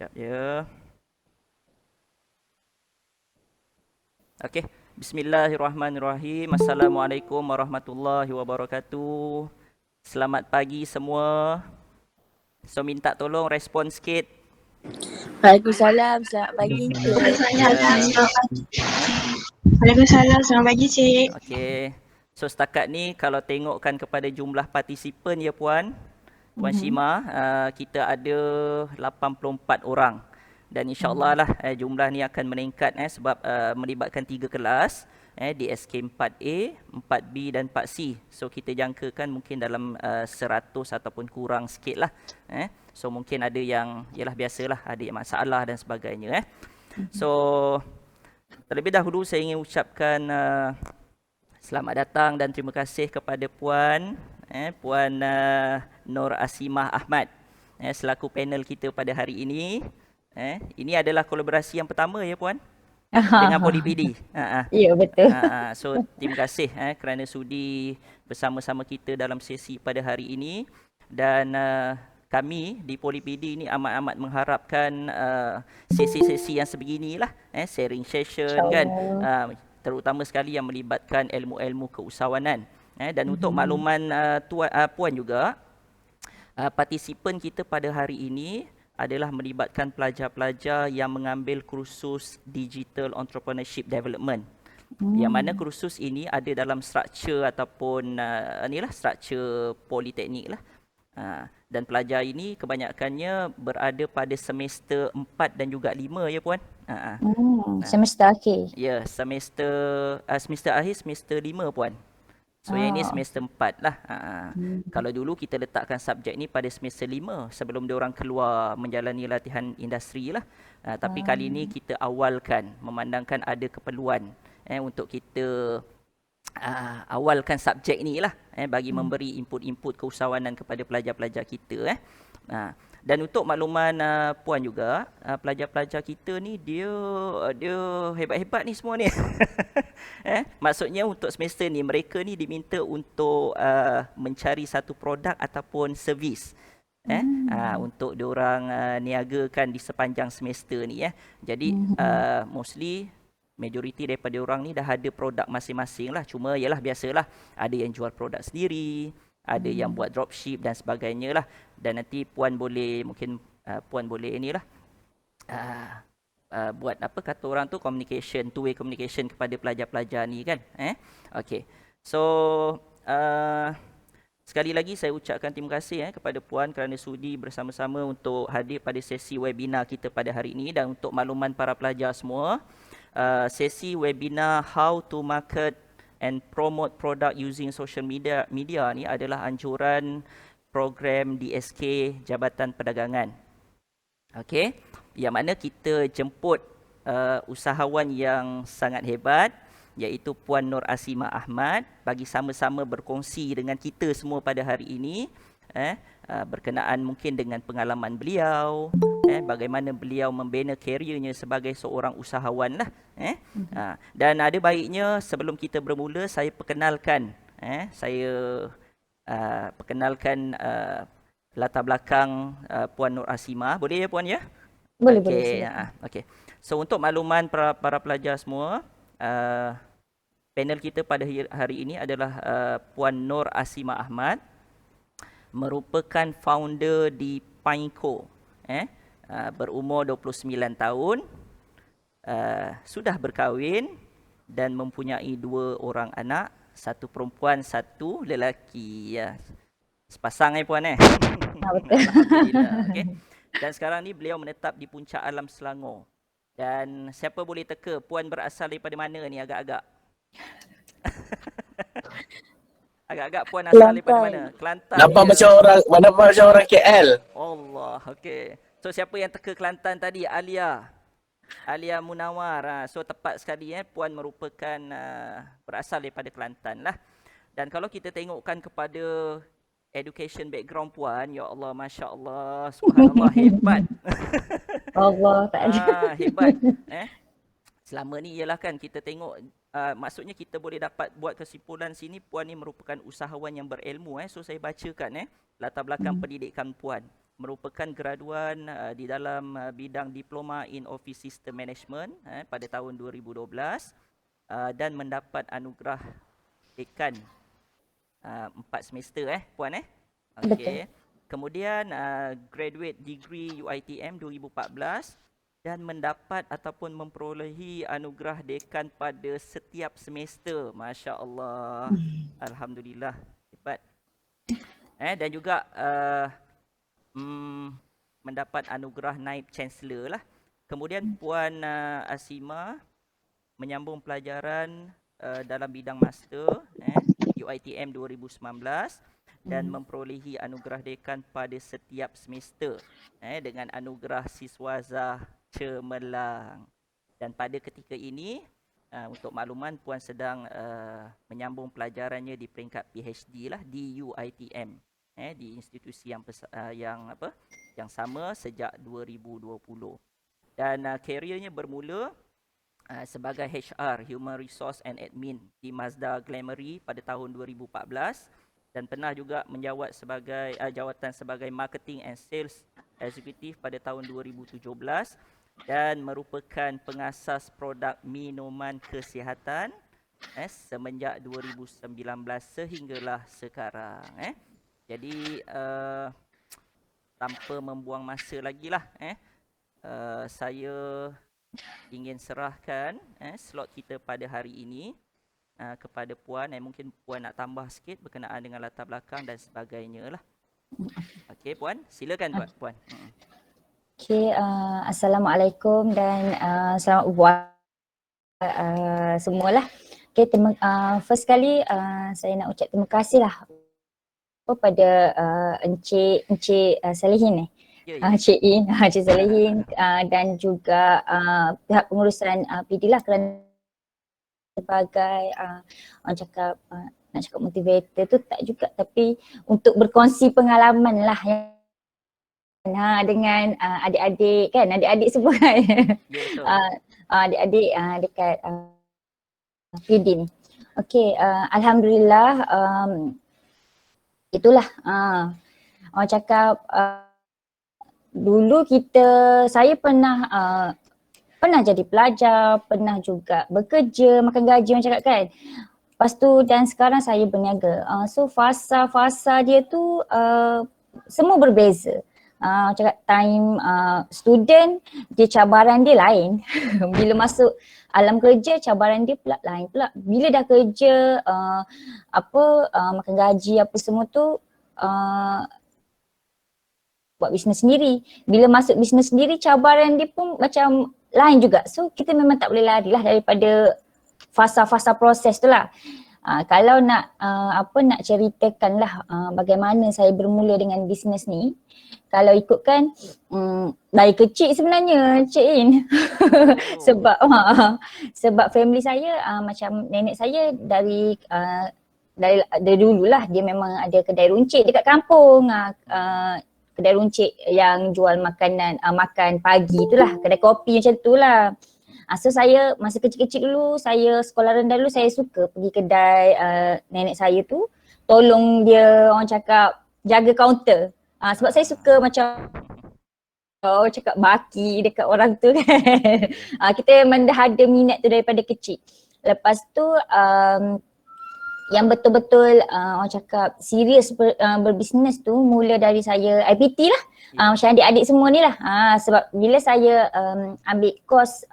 Sekejap ya. Okey. Bismillahirrahmanirrahim. Assalamualaikum warahmatullahi wabarakatuh. Selamat pagi semua. So minta tolong respon sikit. Waalaikumsalam, selamat pagi Encik. Ya. Waalaikumsalam, selamat pagi Cik. Okey. So setakat ni kalau tengokkan kepada jumlah partisipan ya puan, Puan Shima, kita ada 84 orang. Dan insya-Allah lah jumlah ni akan meningkat sebab melibatkan 3 kelas di SK4A, 4B dan 4C. So kita jangkakan mungkin dalam 100 ataupun kurang sikit lah. So mungkin ada yang ialah biasalah, ada yang masalah dan sebagainya. So terlebih dahulu saya ingin ucapkan selamat datang dan terima kasih kepada Puan Puan Nur Asimah Ahmad selaku panel kita pada hari ini. Ini adalah kolaborasi yang pertama ya Puan dengan Polipd. Ya, betul. So terima kasih kerana sudi bersama-sama kita dalam sesi pada hari ini. Dan kami di Polipd ini amat-amat mengharapkan sesi-sesi yang sebeginilah, sharing session kan, terutama sekali yang melibatkan ilmu-ilmu keusahawanan. Dan untuk makluman Puan juga, partisipan kita pada hari ini adalah melibatkan pelajar-pelajar yang mengambil kursus Digital Entrepreneurship Development. Yang mana kursus ini ada dalam struktur ataupun struktur politeknik lah. Dan pelajar ini kebanyakannya berada pada semester 4 dan juga 5 ya Puan. Semester akhir. Ya, semester akhir semester 5 Puan. So yang ini semester 4 lah. Kalau dulu kita letakkan subjek ni pada semester 5 sebelum diorang keluar menjalani latihan industri lah. Tapi kali ini kita awalkan memandangkan ada keperluan untuk kita awalkan subjek ni lah bagi memberi input-input keusahawanan kepada pelajar-pelajar kita. Dan untuk makluman Puan juga, pelajar-pelajar kita ni dia hebat-hebat ni semua ni. Maksudnya untuk semester ni mereka ni diminta untuk mencari satu produk ataupun servis untuk diorang niagakan di sepanjang semester ni. Jadi mostly majoriti daripada orang ni dah ada produk masing-masing lah. Cuma ialah biasalah, ada yang jual produk sendiri, ada yang buat dropship dan sebagainya lah. Dan nanti Puan boleh, mungkin Puan boleh inilah buat apa kata orang tu, communication, two way communication kepada pelajar-pelajar ni kan. Okay. So sekali lagi saya ucapkan terima kasih kepada Puan kerana sudi bersama-sama untuk hadir pada sesi webinar kita pada hari ini. Dan untuk makluman para pelajar semua, sesi webinar How to Market and Promote Product Using Social Media ni adalah anjuran program DSK Jabatan Perdagangan. Okey, yang mana kita jemput usahawan yang sangat hebat, iaitu Puan Nur Asimah Ahmad, bagi sama-sama berkongsi dengan kita semua pada hari ini berkenaan mungkin dengan pengalaman beliau, bagaimana beliau membina keriernya sebagai seorang usahawan lah. Dan ada baiknya sebelum kita bermula saya perkenalkan latar belakang Puan Nur Asimah. Boleh ya Puan ya? Boleh, okay. boleh. Okay. So untuk makluman para pelajar semua, panel kita pada hari ini adalah Puan Nur Asimah Ahmad, merupakan founder di Pineco, berumur 29 tahun, sudah berkahwin dan mempunyai 2 orang anak, 1 perempuan, 1 lelaki. Sepasang Puan Betul. Alhamdulillah. Okay. Dan sekarang ni beliau menetap di Puncak Alam Selangor. Dan siapa boleh teka Puan berasal daripada mana ni agak-agak? Agak-agak Puan asal daripada mana? Kelantan. Nampak macam orang KL. Allah, okey. So siapa yang teka Kelantan tadi? Alia Munawar. So tepat sekali Puan merupakan berasal daripada Kelantan lah. Dan kalau kita tengokkan kepada education background Puan, ya Allah, Masya Allah, subhanallah, hebat. Allah Ta'ala. Hebat. Selama ni ialah kan kita tengok, maksudnya kita boleh dapat buat kesimpulan sini Puan ni merupakan usahawan yang berilmu. So saya bacakan latar belakang pendidikan Puan. merupakan graduan di dalam bidang Diploma in Office System Management pada tahun 2012 dan mendapat anugerah dekan 4 semester puan Betul. okey. Kemudian graduate degree UiTM 2014 dan mendapat ataupun memperolehi anugerah dekan pada setiap semester. Masya-Allah. Alhamdulillah. Hebat. Dan juga mendapat anugerah naib chancellor lah. Kemudian Puan Asima menyambung pelajaran dalam bidang master UiTM 2019 dan memperolehi anugerah dekan pada setiap semester dengan anugerah Siswazah Cemerlang. Dan pada ketika ini untuk makluman Puan sedang menyambung pelajarannya di peringkat PhD lah di UiTM di institusi yang sama sejak 2020. Dan kerjanya bermula sebagai HR, Human Resource and Admin di Mazda Glamoury pada tahun 2014 dan pernah juga menjawat sebagai jawatan sebagai Marketing and Sales Executive pada tahun 2017 dan merupakan pengasas produk minuman kesihatan semenjak 2019 sehinggalah sekarang. Jadi tanpa membuang masa lagi lah saya ingin serahkan slot kita pada hari ini kepada Puan. Mungkin Puan nak tambah sikit berkenaan dengan latar belakang dan sebagainya lah. Okey Puan, silakan Puan. Okey, Assalamualaikum dan selamat buat semualah. Okey, first kali saya nak ucap terima kasih lah pada Encik Salihin Encik Salihin dan juga pihak pengurusan PD lah kerana sebagai orang cakap nak cakap motivator tu tak juga, tapi untuk berkongsi pengalaman lah dengan adik-adik kan, adik-adik semua kan. Adik-adik dekat PD ni. Okey, alhamdulillah itulah orang cakap dulu saya pernah jadi pelajar, pernah juga bekerja, makan gaji orang cakap kan. Lepas tu dan sekarang saya berniaga. So fasa-fasa dia tu semua berbeza. Cakap time student, dia cabaran dia lain. Bila masuk alam kerja, cabaran dia pula lain pula. Bila dah kerja, makan gaji apa semua tu, buat bisnes sendiri. Bila masuk bisnes sendiri, cabaran dia pun macam lain juga. So kita memang tak boleh lari lah daripada fasa-fasa proses tu lah. Kalau nak nak ceritakan lah bagaimana saya bermula dengan bisnes ni. Kalau ikutkan dari kecil sebenarnya Cik In. sebab family saya macam nenek saya dari dululah dia memang ada kedai runcit dekat kampung. Kedai runcit yang jual makanan makan pagi tu lah, kedai kopi macam tu lah. So saya masa kecil-kecil dulu, saya sekolah rendah dulu, saya suka pergi kedai nenek saya tu, tolong dia orang cakap jaga kaunter. Sebab saya suka macam orang cakap baki dekat orang tu kan. Kita memang dah ada minat tu daripada kecil. Lepas tu yang betul-betul orang cakap serius berbisnes tu mula dari saya IPT lah. Macam adik-adik semua ni lah. Sebab bila saya ambil course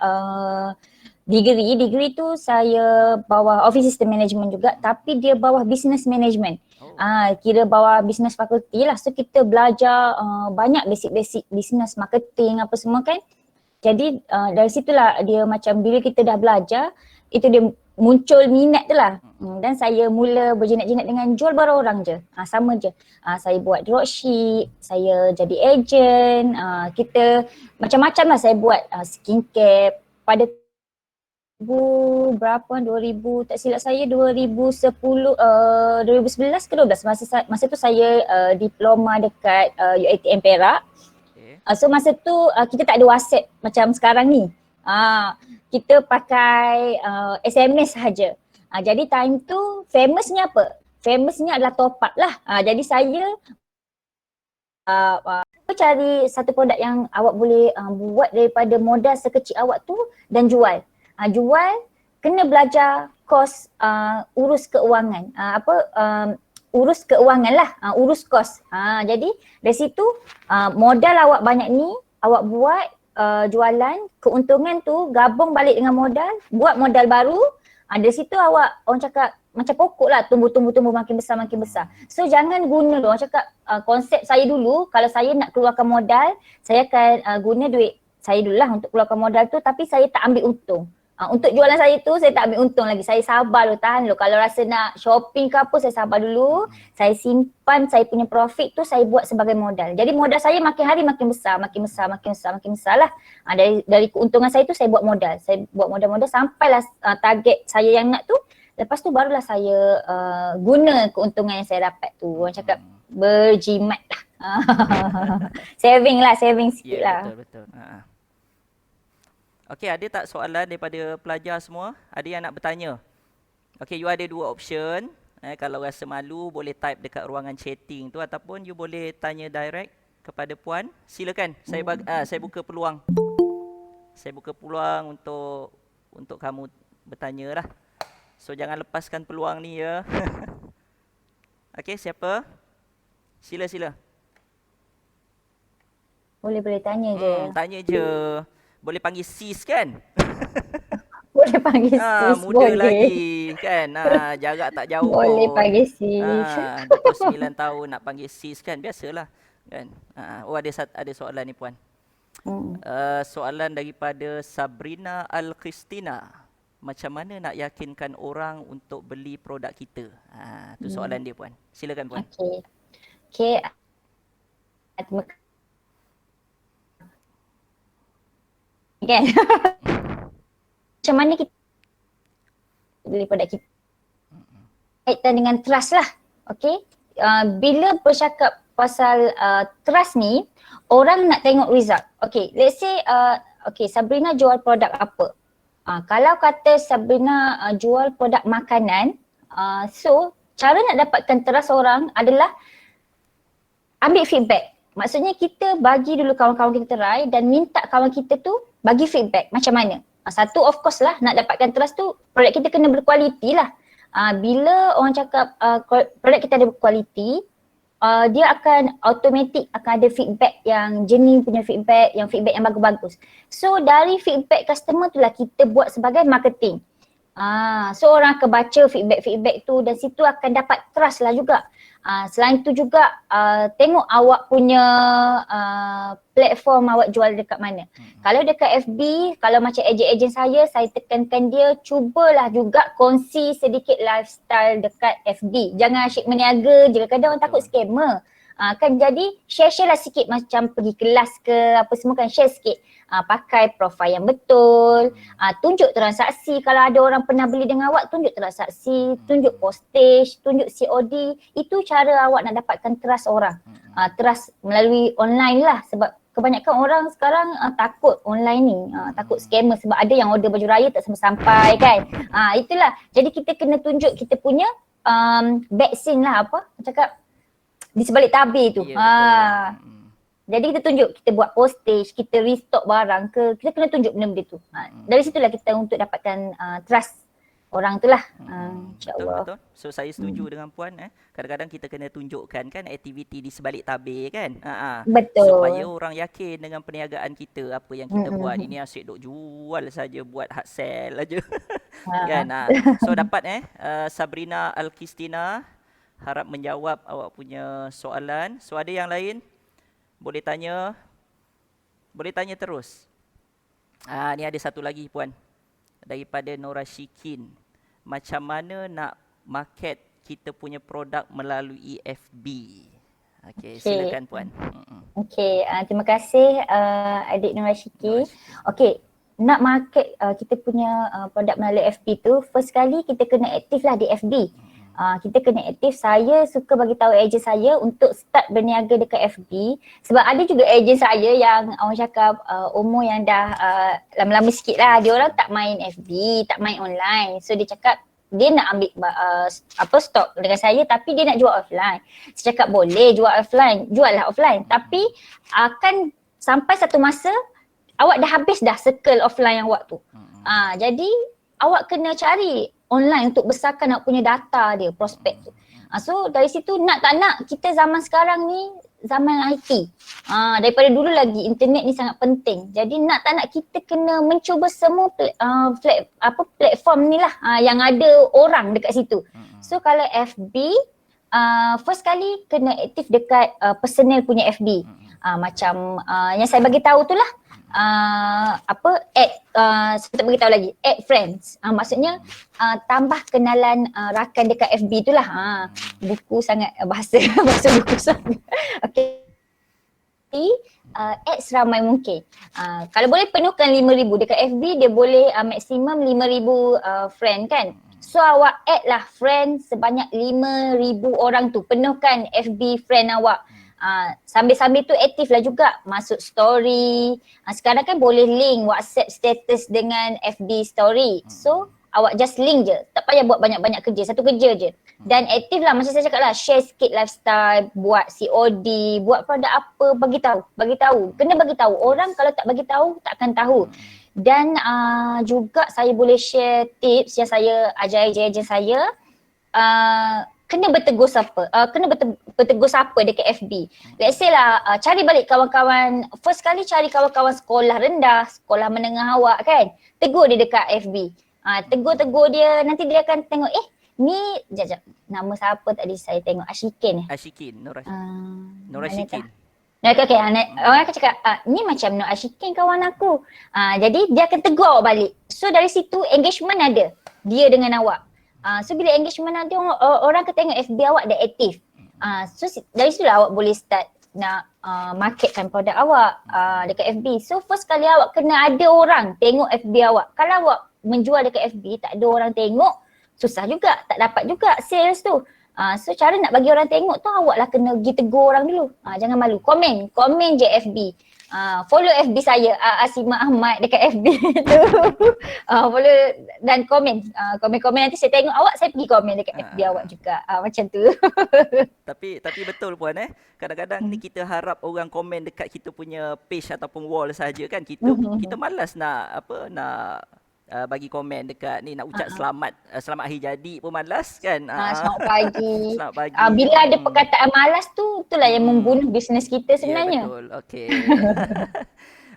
degree tu saya bawah Office System Management juga, tapi dia bawah Business Management. Kira bawah Business Faculty lah. So kita belajar banyak basic-basic business, marketing apa semua kan. Jadi dari situlah dia macam bila kita dah belajar, itu dia muncul minat tu lah. Dan saya mula berjinak-jinak dengan jual barang orang je. Sama je. Saya buat dropship, saya jadi agent, kita macam-macam lah saya buat skincare pada 2000 tak silap saya 2011 ke 12 masa tu saya diploma dekat UiTM Perak. So masa tu kita tak ada WhatsApp macam sekarang ni. Kita pakai SMS sahaja. Jadi time tu famousnya apa? Famousnya adalah top up lah. Jadi saya cari satu produk yang awak boleh buat daripada modal sekecil awak tu dan jual. Jual, kena belajar kos urus keuangan. Urus keuangan lah, urus kos. Jadi dari situ modal awak banyak ni, awak buat jualan, keuntungan tu gabung balik dengan modal, buat modal baru. Dari situ awak, orang cakap macam pokok lah, tumbuh makin besar. So jangan guna orang cakap konsep saya dulu, kalau saya nak keluarkan modal, saya akan guna duit saya dulu lah untuk keluarkan modal tu, tapi saya tak ambil untung. Untuk jualan saya tu saya tak ambil untung lagi. Saya sabar dulu, tahan dulu. Kalau rasa nak shopping ke apa, saya sabar dulu. Saya simpan saya punya profit tu, saya buat sebagai modal. Jadi modal saya makin hari makin besar lah. Dari keuntungan saya tu saya buat modal. Saya buat modal-modal sampailah target saya yang nak tu. Lepas tu barulah saya guna keuntungan yang saya dapat tu. Orang cakap berjimat lah. Saving sikit lah. Betul. Okey, ada tak soalan daripada pelajar semua? Ada yang nak bertanya? Okey, you ada dua option. Kalau rasa malu, boleh type dekat ruangan chatting tu ataupun you boleh tanya direct kepada puan. Silakan. Saya buka peluang. Saya buka peluang untuk kamu bertanya lah. So jangan lepaskan peluang ni ya. Okey, siapa? Sila. Boleh tanya je. Tanya je. Boleh panggil sis kan? Boleh panggil sis, muda boleh. lagi kan? Jarak tak jauh. Boleh panggil sis. 29 tahun nak panggil sis kan? Biasalah kan? Ada soalan ni puan. Soalan daripada Sabrina Al-Kristina. Macam mana nak yakinkan orang untuk beli produk kita? Tu soalan dia puan. Silakan puan. Okey. Kan? Macam mana kita beli produk kita? Kaitan dengan trust lah. Okay? Bila bercakap pasal trust ni, orang nak tengok result. Okay, let's say Sabrina jual produk apa? Kalau kata Sabrina jual produk makanan, so cara nak dapatkan trust orang adalah ambil feedback. Maksudnya kita bagi dulu kawan-kawan kita try dan minta kawan kita tu bagi feedback macam mana. Satu of course lah, nak dapatkan trust tu produk kita kena berkualiti lah. Bila orang cakap produk kita ada berkualiti, dia akan automatic akan ada feedback yang genuine punya feedback yang bagus-bagus. So dari feedback customer tu lah kita buat sebagai marketing. So orang akan baca feedback tu dan situ akan dapat trust lah juga. Selain tu juga tengok awak punya platform awak jual dekat mana. Kalau dekat FB, kalau macam ejen-ejen saya tekankan dia cubalah juga kongsi sedikit lifestyle dekat FB. Jangan asyik meniaga je, kadang-kadang orang takut scammer. Kan jadi share lah sikit macam pergi kelas ke apa semua kan, share sikit. Pakai profil yang betul, tunjuk transaksi. Kalau ada orang pernah beli dengan awak, tunjuk transaksi, tunjuk postage, tunjuk COD. Itu cara awak nak dapatkan trust orang. Trust melalui online lah, sebab kebanyakan orang sekarang takut online ni, takut scammer sebab ada yang order baju raya tak sampai kan. Itulah, jadi kita kena tunjuk kita punya back scene lah, apa cakap, di sebalik tabir tu. Jadi kita tunjuk, kita buat postage, kita restock barang ke, kita kena tunjuk benda-benda tu. Dari situlah kita untuk dapatkan trust orang tu lah. InsyaAllah. Betul. So saya setuju dengan puan. Kadang-kadang kita kena tunjukkan kan aktiviti di sebalik tabir kan. Betul. Supaya orang yakin dengan perniagaan kita, apa yang kita buat. Ini asyik duk jual saja, buat hard sell aja. Kan. So dapat Sabrina Al-Kristina harap menjawab awak punya soalan. So ada yang lain? Boleh tanya terus. Ni ada satu lagi puan, daripada Nora Shikin. Macam mana nak market kita punya produk melalui FB? Okey, silakan puan. Okey, terima kasih adik Nora Shikin. Okey, nak market kita punya produk melalui FB tu, first kali kita kena aktif lah di FB. Kita kena aktif. Saya suka bagi tahu ejen saya untuk start berniaga dekat FB, sebab ada juga ejen saya yang orang cakap umur yang dah lama-lama sikit lah, dia orang tak main FB, tak main online. So dia cakap dia nak ambil stok dengan saya tapi dia nak jual offline. Saya cakap boleh jual offline, juallah offline. Tapi akan sampai satu masa awak dah habis dah circle offline yang awak tu. Jadi awak kena cari online untuk besarkan awak punya data dia, prospek tu. So dari situ nak tak nak kita zaman sekarang ni zaman IT. Daripada dulu lagi internet ni sangat penting. Jadi nak tak nak kita kena mencuba semua platform ni lah yang ada orang dekat situ. So kalau FB first kali kena aktif dekat personal punya FB. Macam yang saya bagi tahu tu lah. Saya tak beritahu lagi, add friends. Maksudnya tambah kenalan rakan dekat FB tu lah. Buku sangat bahasa buku sangat. Okay. Add seramai mungkin. Kalau boleh penuhkan 5,000 dekat FB, dia boleh maksimum 5,000 friend kan. So awak add lah friend sebanyak 5,000 orang tu. Penuhkan FB friend awak. Sambil-sambil tu aktif lah juga masuk story. Sekarang kan boleh link WhatsApp status dengan FB story. So awak just link je, tak payah buat banyak-banyak kerja, satu kerja je. Dan aktif lah, macam saya cakap lah, share sikit lifestyle, buat COD, buat produk apa, bagi tahu. Kena bagi tahu. Orang kalau tak bagi tahu tak akan tahu. Dan juga saya boleh share tips yang saya ajar ejen saya. Kena bertegur siapa, bertegur siapa dekat FB. Let's say lah, cari balik kawan-kawan, first kali cari kawan-kawan sekolah rendah, sekolah menengah awak kan. Tegur dia dekat FB. Tegur dia, nanti dia akan tengok, ni, jap, nama siapa tadi saya tengok, Ashikin. Nur Ashikin. Okay, orang akan cakap, ni macam Nur Ashikin kawan aku. Jadi dia akan tegur awak balik. So dari situ engagement ada, dia dengan awak. So bila engagement ada, orang akan tengok FB awak dah aktif. So dari situ lah awak boleh start nak marketkan produk awak dekat FB. So first kali awak kena ada orang tengok FB awak. Kalau awak menjual dekat FB tak ada orang tengok, susah juga, tak dapat juga sales tu. So cara nak bagi orang tengok tu awak lah kena pergi tegur orang dulu. Jangan malu, komen je FB. Follow FB saya Asima Ahmad dekat FB tu. Follow dan komen nanti saya tengok awak, saya pergi komen dekat FB awak juga. Macam tu. Tapi betul puan kadang-kadang ni kita harap orang komen dekat kita punya page ataupun wall saja kan. Kita malas nak bagi komen dekat ni, nak ucap selamat hari jadi pun malas kan. Selamat pagi. Selamat pagi. Bila ada perkataan malas tu, itulah yang membunuh bisnes kita sebenarnya. Ya, betul. Okey.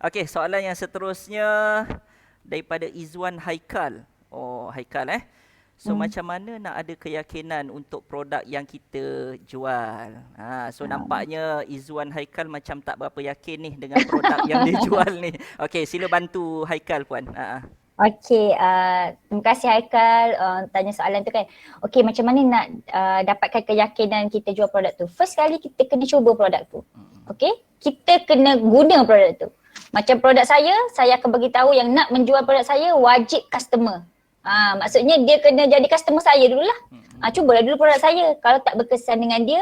Okey, soalan yang seterusnya daripada Izwan Haikal. Haikal So macam mana nak ada keyakinan untuk produk yang kita jual? So nampaknya Izwan Haikal macam tak berapa yakin ni dengan produk yang dia jual ni. Okey, sila bantu Haikal puan. Okey, terima kasih Haikal tanya soalan tu kan. Okey, macam mana nak dapatkan keyakinan kita jual produk tu? First kali kita kena cuba produk tu. Okey, kita kena guna produk tu. Macam produk saya akan bagi tahu yang nak menjual produk saya wajib customer. Maksudnya dia kena jadi customer saya dululah. Cubalah dulu produk saya. Kalau tak berkesan dengan dia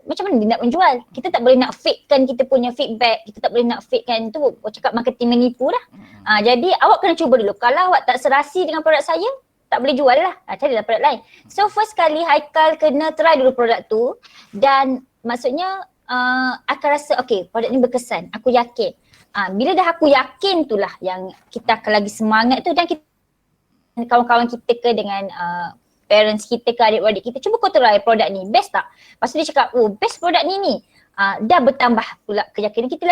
macam mana dia nak menjual? Kita tak boleh nak fakekan kita punya feedback. Kita tak boleh nak fakekan tu, cakap marketing menipu dah. Jadi awak kena cuba dulu. Kalau awak tak serasi dengan produk saya, tak boleh jual lah. Carilah produk lain. So first kali Haikal kena try dulu produk tu. Dan maksudnya akan rasa okay, produk ni berkesan. Aku yakin. Bila dah aku yakin tu lah yang kita akan lagi semangat tu, dan kita kawan-kawan kita ke dengan parents kita ke adik-adik kita, cuba kau try produk ni, best tak? Lepas tu dia cakap, best produk ni. Dah bertambah pula keyakinan kita,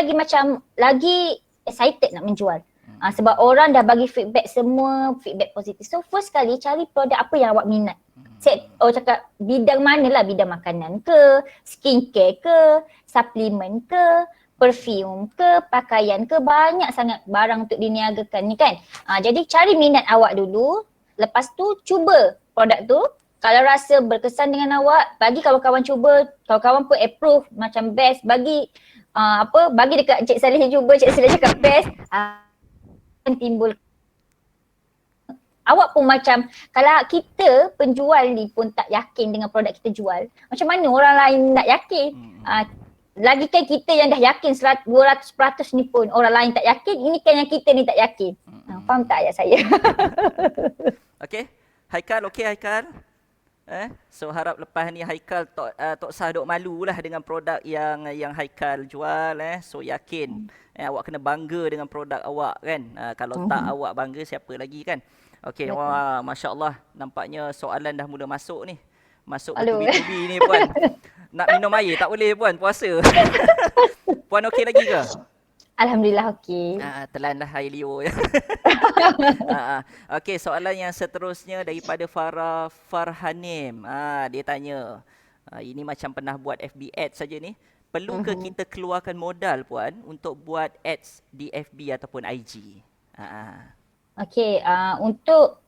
lagi excited nak menjual. Sebab orang dah bagi feedback semua, feedback positif. So first kali cari produk apa yang awak minat. Cakap bidang mana lah, bidang makanan ke, skincare ke, suplemen ke, perfume ke, pakaian ke, banyak sangat barang untuk diniagakan ni kan. Jadi cari minat awak dulu, lepas tu cuba produk tu. Kalau rasa berkesan dengan awak, bagi kawan-kawan cuba, kawan-kawan pun approve macam best, bagi dekat Cik Salih cuba, Cik Salih cakap best, timbul. Awak pun macam, kalau kita penjual ni pun tak yakin dengan produk kita jual, macam mana orang lain nak yakin? Lagi kan kita yang dah yakin 200% ni pun orang lain tak yakin, ini kan yang kita ni tak yakin. Faham tak ayat saya? Okey. Haikal okey Haikal? So harap lepas ni Haikal tok sah duk malu lah dengan produk yang Haikal jual So yakin awak kena bangga dengan produk awak kan. Kalau tak awak bangga siapa lagi kan. Okey, Betul. wah masya-Allah nampaknya soalan dah mula masuk ni. Masuk Aduh. bertubi-tubi ni puan. Nak minum air tak boleh puan, puasa. Puan okey lagi ke? Alhamdulillah okey. Telan dah air liur. Okey, soalan yang seterusnya daripada Farah Farhanim. Dia tanya, ini macam pernah buat FB ads saja ni. Perlu ke kita keluarkan modal puan untuk buat ads di FB ataupun IG? Okey, untuk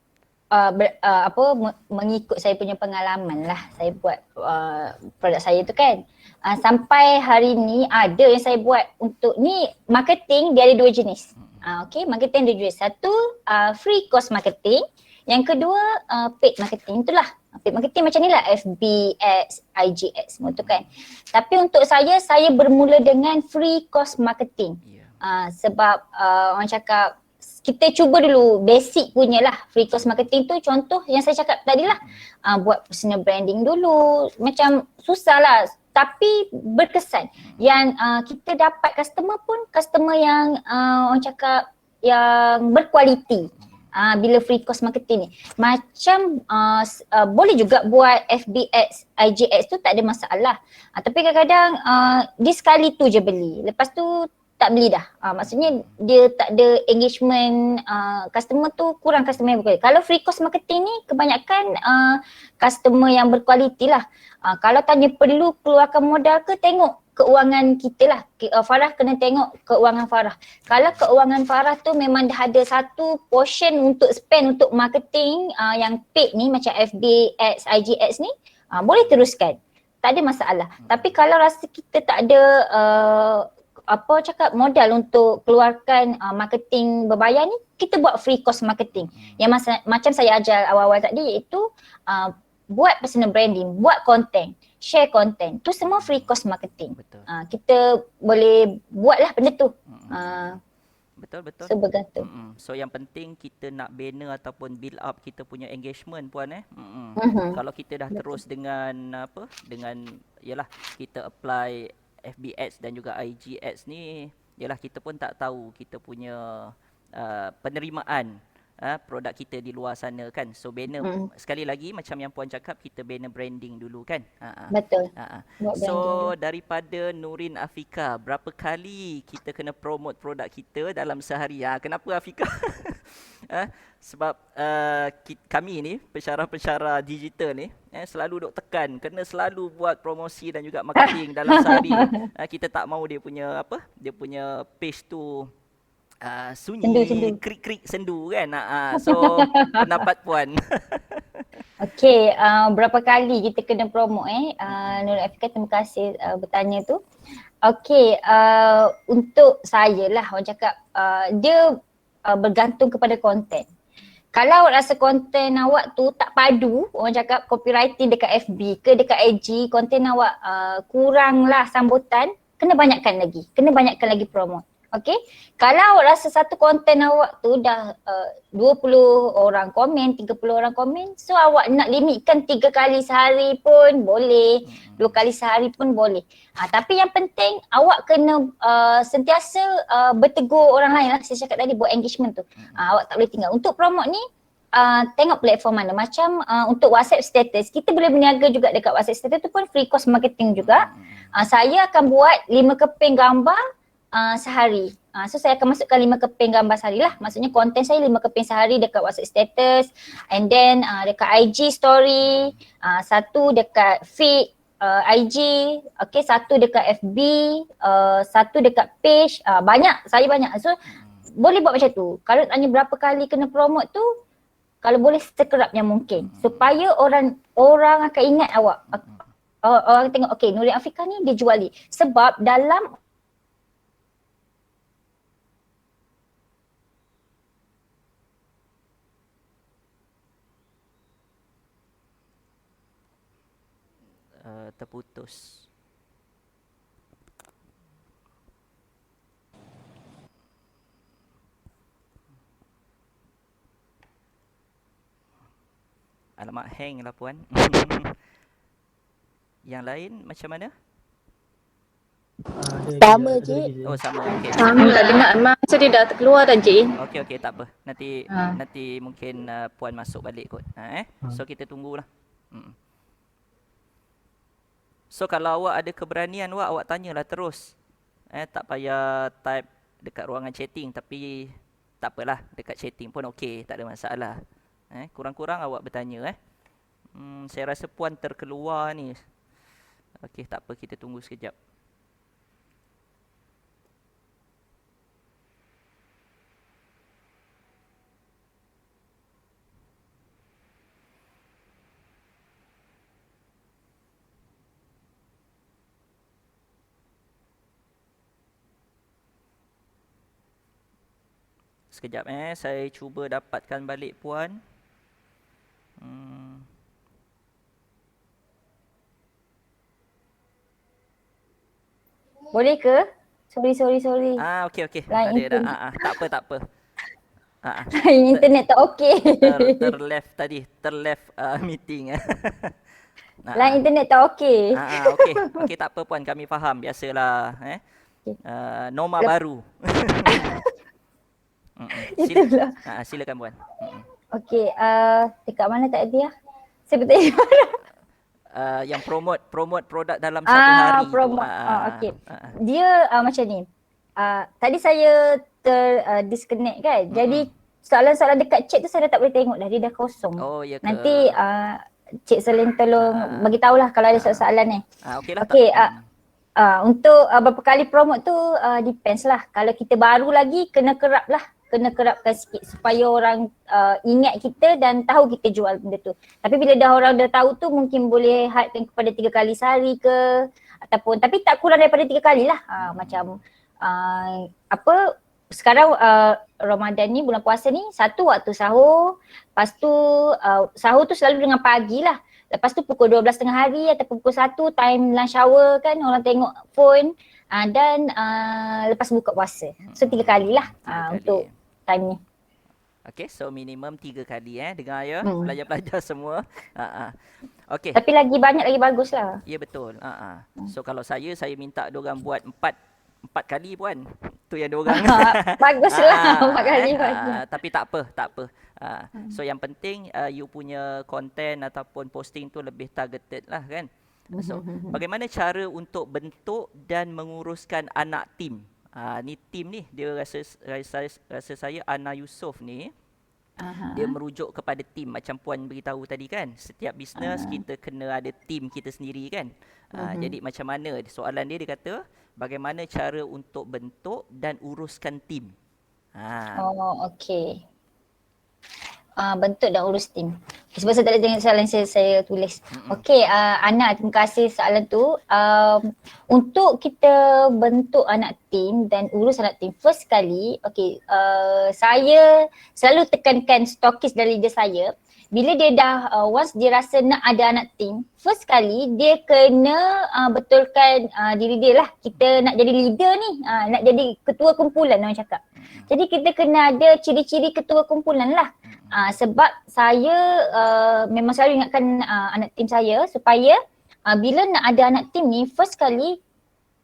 mengikut saya punya pengalaman lah saya buat produk saya tu kan. Sampai hari ni ada yang saya buat untuk ni marketing dia ada dua jenis. Okey, marketing ada dua jenis. Satu free cost marketing, yang kedua paid marketing. Itulah paid marketing macam ni lah, FB ads, IG ads semua tu kan. Tapi untuk saya bermula dengan free cost marketing. Sebab orang cakap kita cuba dulu basic punya lah free cost marketing tu. Contoh yang saya cakap tadi lah, buat personal branding dulu. Macam susah lah tapi berkesan. Yang kita dapat customer pun customer yang orang cakap yang berkualiti. Bila free cost marketing ni macam boleh juga buat FB ads, IG ads tu tak ada masalah. Tapi kadang-kadang dia sekali tu je beli, lepas tu tak beli dah. Maksudnya dia tak ada engagement, customer tu kurang customer yang berkualiti. Kalau free cost marketing ni kebanyakan customer yang berkualiti lah. Kalau tanya perlu keluarkan modal ke, tengok keuangan kita lah. Farah kena tengok keuangan Farah. Kalau keuangan Farah tu memang dah ada satu portion untuk spend untuk marketing yang paid ni macam FB ads, IG ads ni, boleh teruskan. Tak ada masalah. Tapi kalau rasa kita tak ada modal untuk keluarkan marketing berbayar ni, kita buat free cost marketing. Yang macam saya ajar awal-awal tadi iaitu buat personal branding, buat konten, share konten. Tu semua free cost marketing. Betul. Kita boleh buatlah benda tu. Betul. So bergantung. So yang penting kita nak banner ataupun build up kita punya engagement puan Kalau kita dah terus dengan dengan yalah kita apply FB ads dan juga IG ads ni, yalah kita pun tak tahu kita punya penerimaan produk kita di luar sana kan. So banner sekali lagi macam yang puan cakap, kita banner branding dulu kan. Betul. So daripada Nurin Afika, berapa kali kita kena promote produk kita dalam sehari? Kenapa Afika? Sebab kami ni pensyarah-pensyarah digital ni selalu duk tekan kena selalu buat promosi dan juga marketing dalam sehari. Kita tak mahu dia punya dia punya page tu sunyi, krik-krik sendu kan. So pendapat puan. Okey, berapa kali kita kena promote Nur Afika, terima kasih bertanya tu. Okey, untuk saya lah orang cakap dia bergantung kepada konten. Kalau awak rasa konten awak tu tak padu, orang cakap copywriting dekat FB ke dekat IG, konten awak kurang lah sambutan, kena banyakkan lagi promote. Okay, kalau awak rasa satu konten awak tu dah 20 orang komen, 30 orang komen, so awak nak limitkan 3 kali sehari pun boleh, 2 kali sehari pun boleh. Tapi yang penting awak kena sentiasa bertegur orang lain lah. Saya cakap tadi buat engagement tu. Awak tak boleh tinggal. Untuk promote ni tengok platform mana. Macam untuk WhatsApp status, kita boleh berniaga juga dekat WhatsApp status tu pun free cost marketing juga. Saya akan buat 5 keping gambar sehari. So saya akan masukkan 5 keping gambar sehari lah. Maksudnya konten saya 5 keping sehari dekat WhatsApp status, and then dekat IG story, satu dekat feed IG, okay, satu dekat FB, satu dekat page, saya banyak. So boleh buat macam tu. Kalau tanya berapa kali kena promote tu, kalau boleh sekerap yang mungkin supaya orang akan ingat awak. Orang tengok, okay, Nurin Afika ni dia jual ni. Sebab dalam terputus. Alamak, hang lah puan. Yang lain macam mana? Sama je. Oh sama, okey. Tak dengar macam dia dah terkeluar dah Cik. Okey, tak apa. Nanti mungkin puan masuk balik kot. So kita tunggulah. So kalau awak ada keberanian awak tanyalah terus. Tak payah type dekat ruangan chatting, tapi tak apalah, dekat chatting pun okey, tak ada masalah. Kurang-kurang awak bertanya. Saya rasa puan terkeluar ni. Okey, tak apa, kita tunggu sekejap. Sekejap saya cuba dapatkan balik puan. Boleh ke? Sorry. Okey. Line Ada dah. Tak apa. Internet tak okey. Terleft meeting. Line internet tak okey. Okey, tak apa puan, kami faham, biasalah norma baru. Itulah. Silakan puan. Okey, dekat mana tadi ah? Saya bertanya mana? Yang promote produk dalam satu hari. Promote. Okey. Dia macam ni. Tadi saya disconnect kan. Jadi soalan-soalan dekat chat tu saya dah tak boleh tengok dah, dia dah kosong. Oh, ya ke? Nanti Cik Selin tolong bagi tahulah kalau ada soalan ni. Okeylah. Okey, untuk berapa kali promote tu depends lah. Kalau kita baru lagi kena kerapkan sikit supaya orang ingat kita dan tahu kita jual benda tu. Tapi bila orang dah tahu tu mungkin boleh hadkan kepada 3 kali sehari ke ataupun, tapi tak kurang daripada 3 kali lah. Macam sekarang Ramadan ni, bulan puasa ni, satu waktu sahur, lepas tu sahur tu selalu dengan pagi lah. Lepas tu pukul 12 tengah hari ataupun pukul 1 time lunch hour kan, orang tengok phone dan lepas buka puasa. So 3 kali lah untuk time ni. Okey, so minimum 3 kali dengar ya pelajar-pelajar semua. Okey. Tapi lagi banyak lagi bagus lah. Ya betul. So kalau saya minta diorang buat 4 kali puan. Tu yang diorang. Baguslah 4 kali. Tapi tak apa. So yang penting you punya content ataupun posting tu lebih targeted lah kan. So bagaimana cara untuk bentuk dan menguruskan anak tim? Ni tim ni dia rasa saya Ana Yusof ni dia merujuk kepada tim macam puan beritahu tadi kan. Setiap bisnes kita kena ada tim kita sendiri kan. Jadi macam mana soalan dia kata bagaimana cara untuk bentuk dan uruskan tim. Okey. Bentuk dan urus tim. Sebab saya tak ada tengok soalan saya tulis. Okey, Ana, terima kasih soalan tu. Untuk kita bentuk anak tim dan urus anak tim, first kali, saya selalu tekankan stokis dari leader saya. Bila dia dah, once dia rasa nak ada anak tim, first kali dia kena betulkan diri dia lah. Kita nak jadi leader ni, nak jadi ketua kumpulan orang cakap. Jadi kita kena ada ciri-ciri ketua kumpulan lah. Sebab saya memang selalu ingatkan anak tim saya supaya bila nak ada anak tim ni, first kali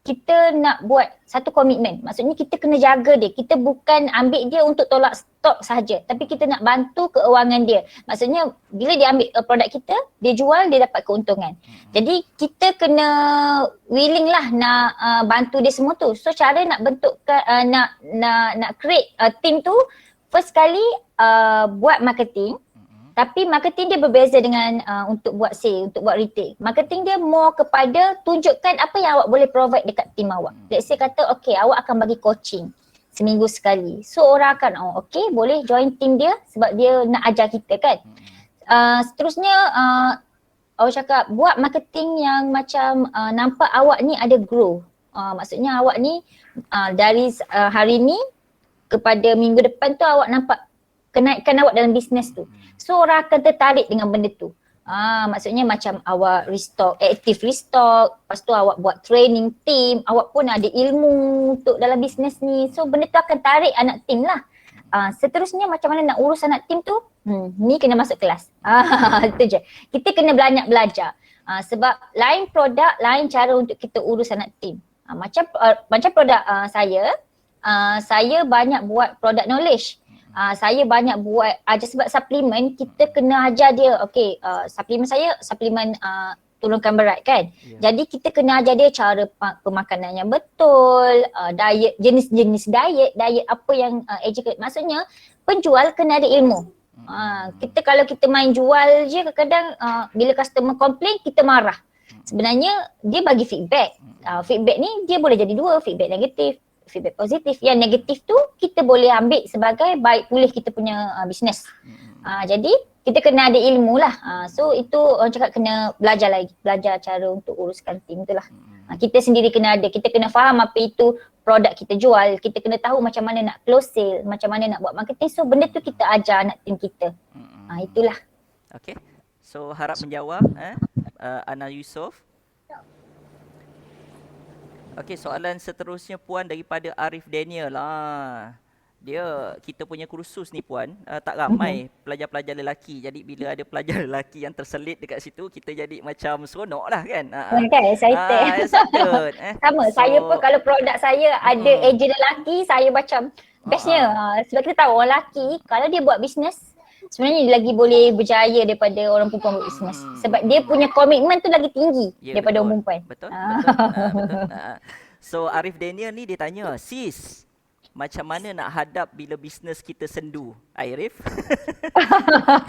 kita nak buat satu komitmen. Maksudnya kita kena jaga dia. Kita bukan ambil dia untuk tolak stok sahaja, tapi kita nak bantu keuangan dia. Maksudnya bila dia ambil produk kita, dia jual, dia dapat keuntungan. Jadi kita kena willing lah nak bantu dia semua tu. So cara nak bentukkan, nak create team tu, first kali buat marketing. Tapi marketing dia berbeza dengan untuk buat sale, untuk buat retail. Marketing dia more kepada tunjukkan apa yang awak boleh provide dekat tim awak. Let's say kata awak akan bagi coaching seminggu sekali. So orang akan boleh join tim dia sebab dia nak ajar kita kan. Seterusnya awak cakap buat marketing yang macam nampak awak ni ada grow. Maksudnya awak ni dari hari ni kepada minggu depan tu awak nampak kenaikan awak dalam bisnes tu. So orang akan tertarik dengan benda tu. Maksudnya macam awak active restock, lepas tu awak buat training team, awak pun ada ilmu untuk dalam bisnes ni. So benda tu akan tarik anak tim lah. Seterusnya macam mana nak urus anak tim tu, ni kena masuk kelas. Itu je. Kita kena banyak belajar. Sebab lain produk, lain cara untuk kita urus anak tim. Macam produk saya banyak buat product knowledge. Saya banyak buat sebab suplemen kita kena ajar dia. Okey, suplemen saya suplemen turunkan berat kan. Jadi kita kena ajar dia cara pemakanan yang betul, diet, jenis-jenis diet apa yang educate. Maksudnya penjual kena ada ilmu. Kalau kita main jual je kadang-kadang bila customer complain kita marah. Sebenarnya dia bagi feedback. Feedback ni dia boleh jadi dua, feedback negatif, feedback positif. Yang negatif tu kita boleh ambil sebagai baik pulih kita punya bisnes. Jadi kita kena ada ilmu lah. So itu orang cakap kena belajar lagi, belajar cara untuk uruskan tim tu lah. Kita sendiri kena ada, kita kena faham apa itu produk kita jual, kita kena tahu macam mana nak close sale, macam mana nak buat marketing. So benda tu kita ajar anak tim kita. Itulah. Okay. So harap menjawab Ana Yusof. Okay, soalan seterusnya Puan daripada Arif Daniel lah. Kita punya kursus ni Puan, tak ramai pelajar-pelajar lelaki. Jadi bila ada pelajar lelaki yang terselit dekat situ, kita jadi macam seronok lah kan. Kan, excited. Sama, saya pun kalau produk saya ada ejen lelaki, saya macam bestnya. Sebab kita tahu orang lelaki, kalau dia buat bisnes, sebenarnya dia lagi boleh berjaya daripada orang perempuan buat bisnes. Sebab dia punya komitmen tu lagi tinggi daripada orang perempuan. Betul. So Arif Daniel ni dia tanya, sis, macam mana nak hadap bila bisnes kita sendu? Rif?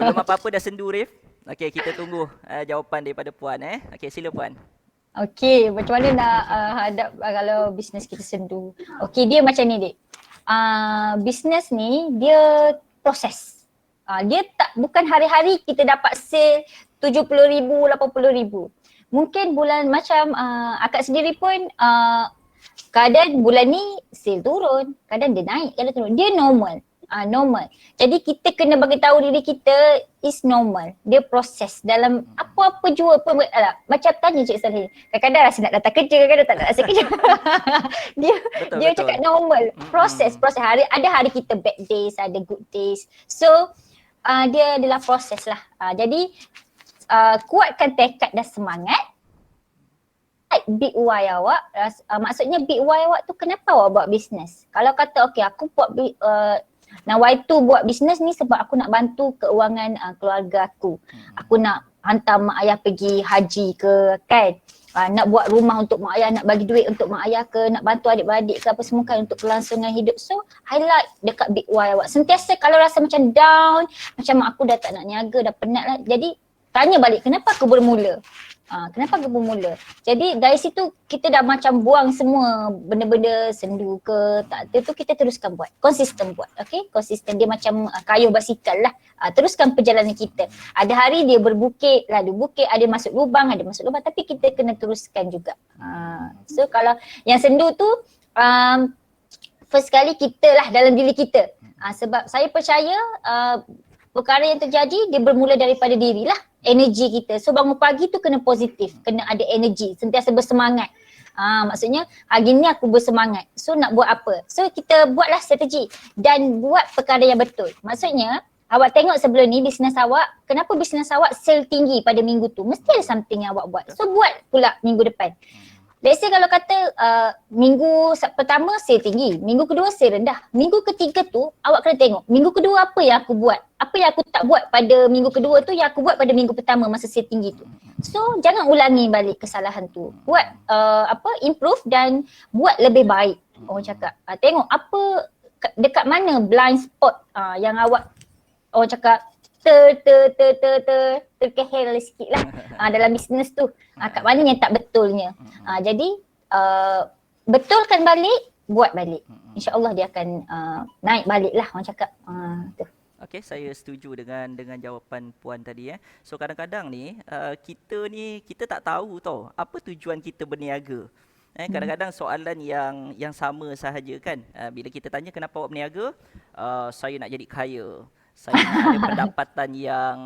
Belum apa-apa dah sendu, Rif? Okey, kita tunggu jawapan daripada Puan. Okey, sila Puan. Okey, macam mana nak hadap kalau bisnes kita sendu? Okey, dia macam ni, Dik. Bisnes ni dia proses. Dia bukan hari-hari kita dapat sale 70,000, 80,000. Mungkin bulan macam akak sendiri pun kadang bulan ni sale turun, kadang dia naik, kadang turun. Dia normal. Normal. Jadi kita kena bagi tahu diri kita is normal. Dia proses dalam apa-apa jua pun. Macam tanya Cik Salih, kadang-kadang rasa nak datang kerja, kadang-kadang tak nak rasa kerja. dia cakap normal. Proses. Ada hari kita bad days, ada good days. So dia adalah proses lah. Jadi kuatkan tekad dan semangat. Big why awak, maksudnya big why awak tu kenapa awak buat bisnes. Kalau kata okey aku buat why tu buat bisnes ni sebab aku nak bantu keuangan keluarga aku. Aku nak hantar mak ayah pergi haji ke kan. Nak buat rumah untuk mak ayah, nak bagi duit untuk mak ayah ke, nak bantu adik-beradik ke apa semua kan untuk kelangsungan hidup. So highlight dekat big why awak. Sentiasa kalau rasa macam down, macam aku dah tak nak niaga, dah penat lah. Jadi tanya balik kenapa aku bermula. Kenapa aku bermula? Jadi dari situ kita dah macam buang semua benda-benda sendu ke tak, itu kita teruskan buat. Konsisten buat. Okay? Konsisten, dia macam kayuh basikal lah. Teruskan perjalanan kita. Ada hari dia berbukit, lalu bukit, ada masuk lubang, tapi kita kena teruskan juga. So kalau yang sendu tu first kali kita lah dalam diri kita. Sebab saya percaya perkara yang terjadi dia bermula daripada dirilah. Energi kita. So bangun pagi tu kena positif, kena ada energi, sentiasa bersemangat. Maksudnya hari ni aku bersemangat. So nak buat apa? So kita buatlah strategi dan buat perkara yang betul. Maksudnya awak tengok sebelum ni bisnes awak, kenapa bisnes awak sale tinggi pada minggu tu? Mesti ada something yang awak buat. So buat pula minggu depan. Let's say kalau kata minggu pertama sale tinggi, minggu kedua sale rendah. Minggu ketiga tu awak kena tengok minggu kedua apa yang aku buat. Apa yang aku tak buat pada minggu kedua tu yang aku buat pada minggu pertama masa sale tinggi tu. So jangan ulangi balik kesalahan tu. Buat improve dan buat lebih baik. Orang cakap tengok apa dekat mana blind spot yang awak orang cakap terkehel sikit lah dalam bisnes tu. Kat mana yang tak betulnya. Jadi betulkan balik, buat balik. InsyaAllah dia akan naik balik lah orang cakap. Tu. Okey, saya setuju dengan jawapan Puan tadi. So kadang-kadang ni kita tak tahu tau apa tujuan kita berniaga. Kadang-kadang soalan yang sama sahaja kan. Bila kita tanya kenapa awak berniaga, saya nak jadi kaya. Saya nak ada pendapatan yang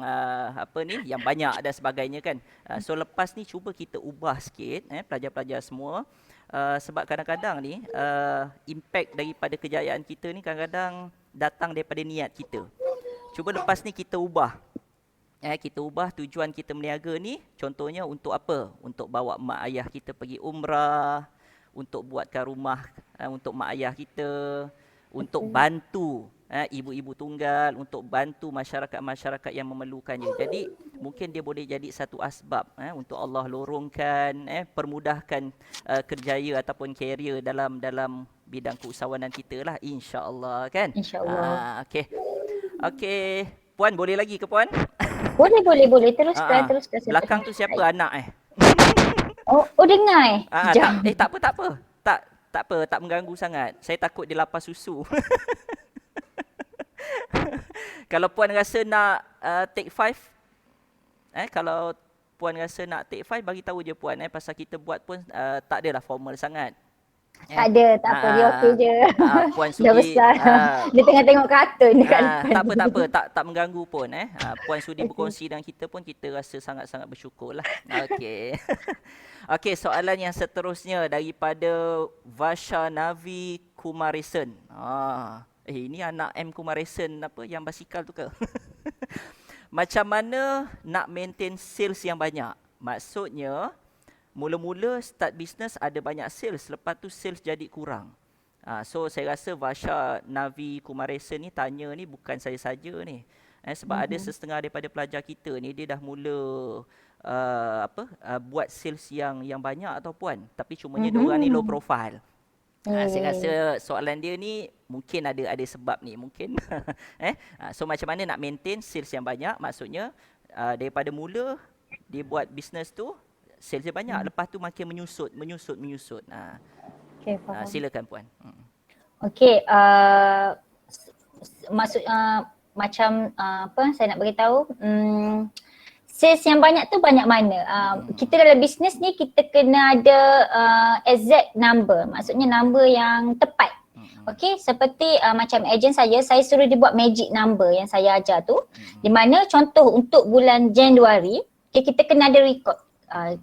yang banyak dan sebagainya kan. So lepas ni cuba kita ubah sikit pelajar-pelajar semua. Sebab kadang-kadang ni impact daripada kejayaan kita ni kadang-kadang datang daripada niat kita. Cuba lepas ni kita ubah. Kita ubah tujuan kita berniaga ni, contohnya untuk apa? Untuk bawa mak ayah kita pergi umrah, untuk buatkan rumah untuk mak ayah kita, untuk bantu ibu-ibu tunggal, untuk bantu masyarakat-masyarakat yang memerlukannya. Jadi mungkin dia boleh jadi satu asbab untuk Allah lorongkan, permudahkan kerjaya ataupun karier dalam bidang keusahawanan kita lah, insya-Allah kan. InsyaAllah. Okey. Puan boleh lagi ke Puan? Boleh. Teruskan. Belakang tu siapa? Anak Oh dengar Jam. Tak apa. Tak apa, tak mengganggu sangat. Saya takut dia lapar susu. Kalau Puan rasa nak take 5, kalau Puan rasa nak take 5, bagi tahu je Puan, pasal kita buat pun tak adalah formal sangat. Tak ada, tak apa, dia okey je. Puan sudi, Dah besar. Dia tengah tengok kartun dekat depan. tak mengganggu pun. Puan sudi berkongsi dengan kita pun, kita rasa sangat-sangat bersyukur lah. Okey. Okey, soalan yang seterusnya daripada Vasha Navi Kumaresen. Ini anak M Kumaresen apa yang basikal tu ke? Macam mana nak maintain sales yang banyak? Maksudnya mula-mula start business ada banyak sales, lepas tu sales jadi kurang. So saya rasa Vasha Navi Kumaresen ni tanya ni bukan saya saja ni. Sebab ada setengah daripada pelajar kita ni dia dah mula buat sales yang banyak tau Puan, tapi cumanya diorang ni low profile. Saya rasa soalan dia ni mungkin ada sebab ni mungkin. So macam mana nak maintain sales yang banyak? Maksudnya daripada mula dia buat business tu sales dia banyak, lepas tu makin menyusut. Okay, faham. Silakan Puan. Okey, maksud macam apa saya nak beritahu, sales yang banyak tu banyak mana? Kita dalam bisnes ni kita kena ada exact number, maksudnya number yang tepat. Okey, seperti macam ejen saya suruh dia buat magic number yang saya ajar tu, di mana contoh untuk bulan Januari, kita kena ada record.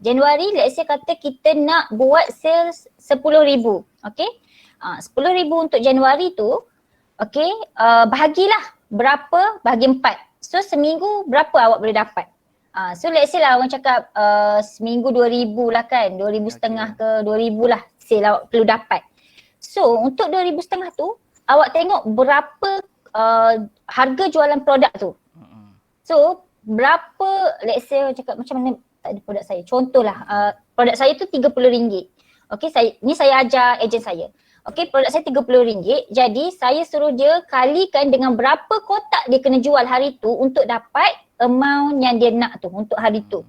Januari, let's say kata kita nak buat sales 10,000, okey? 10,000 untuk Januari tu, okey, bahagilah berapa, bahagi 4. So seminggu berapa awak boleh dapat? So let's say lah orang cakap seminggu 2,000 lah kan, 2,500 ke 2,000 lah sale awak perlu dapat. So untuk 2,500 tu, awak tengok berapa harga jualan produk tu. So berapa, let's say orang cakap macam mana, tak ada produk saya. Contohlah, produk saya tu RM30. Okey, saya ajar ejen saya. Okey, produk saya RM30. Jadi saya suruh dia kalikan dengan berapa kotak dia kena jual hari tu untuk dapat amount yang dia nak tu untuk hari tu.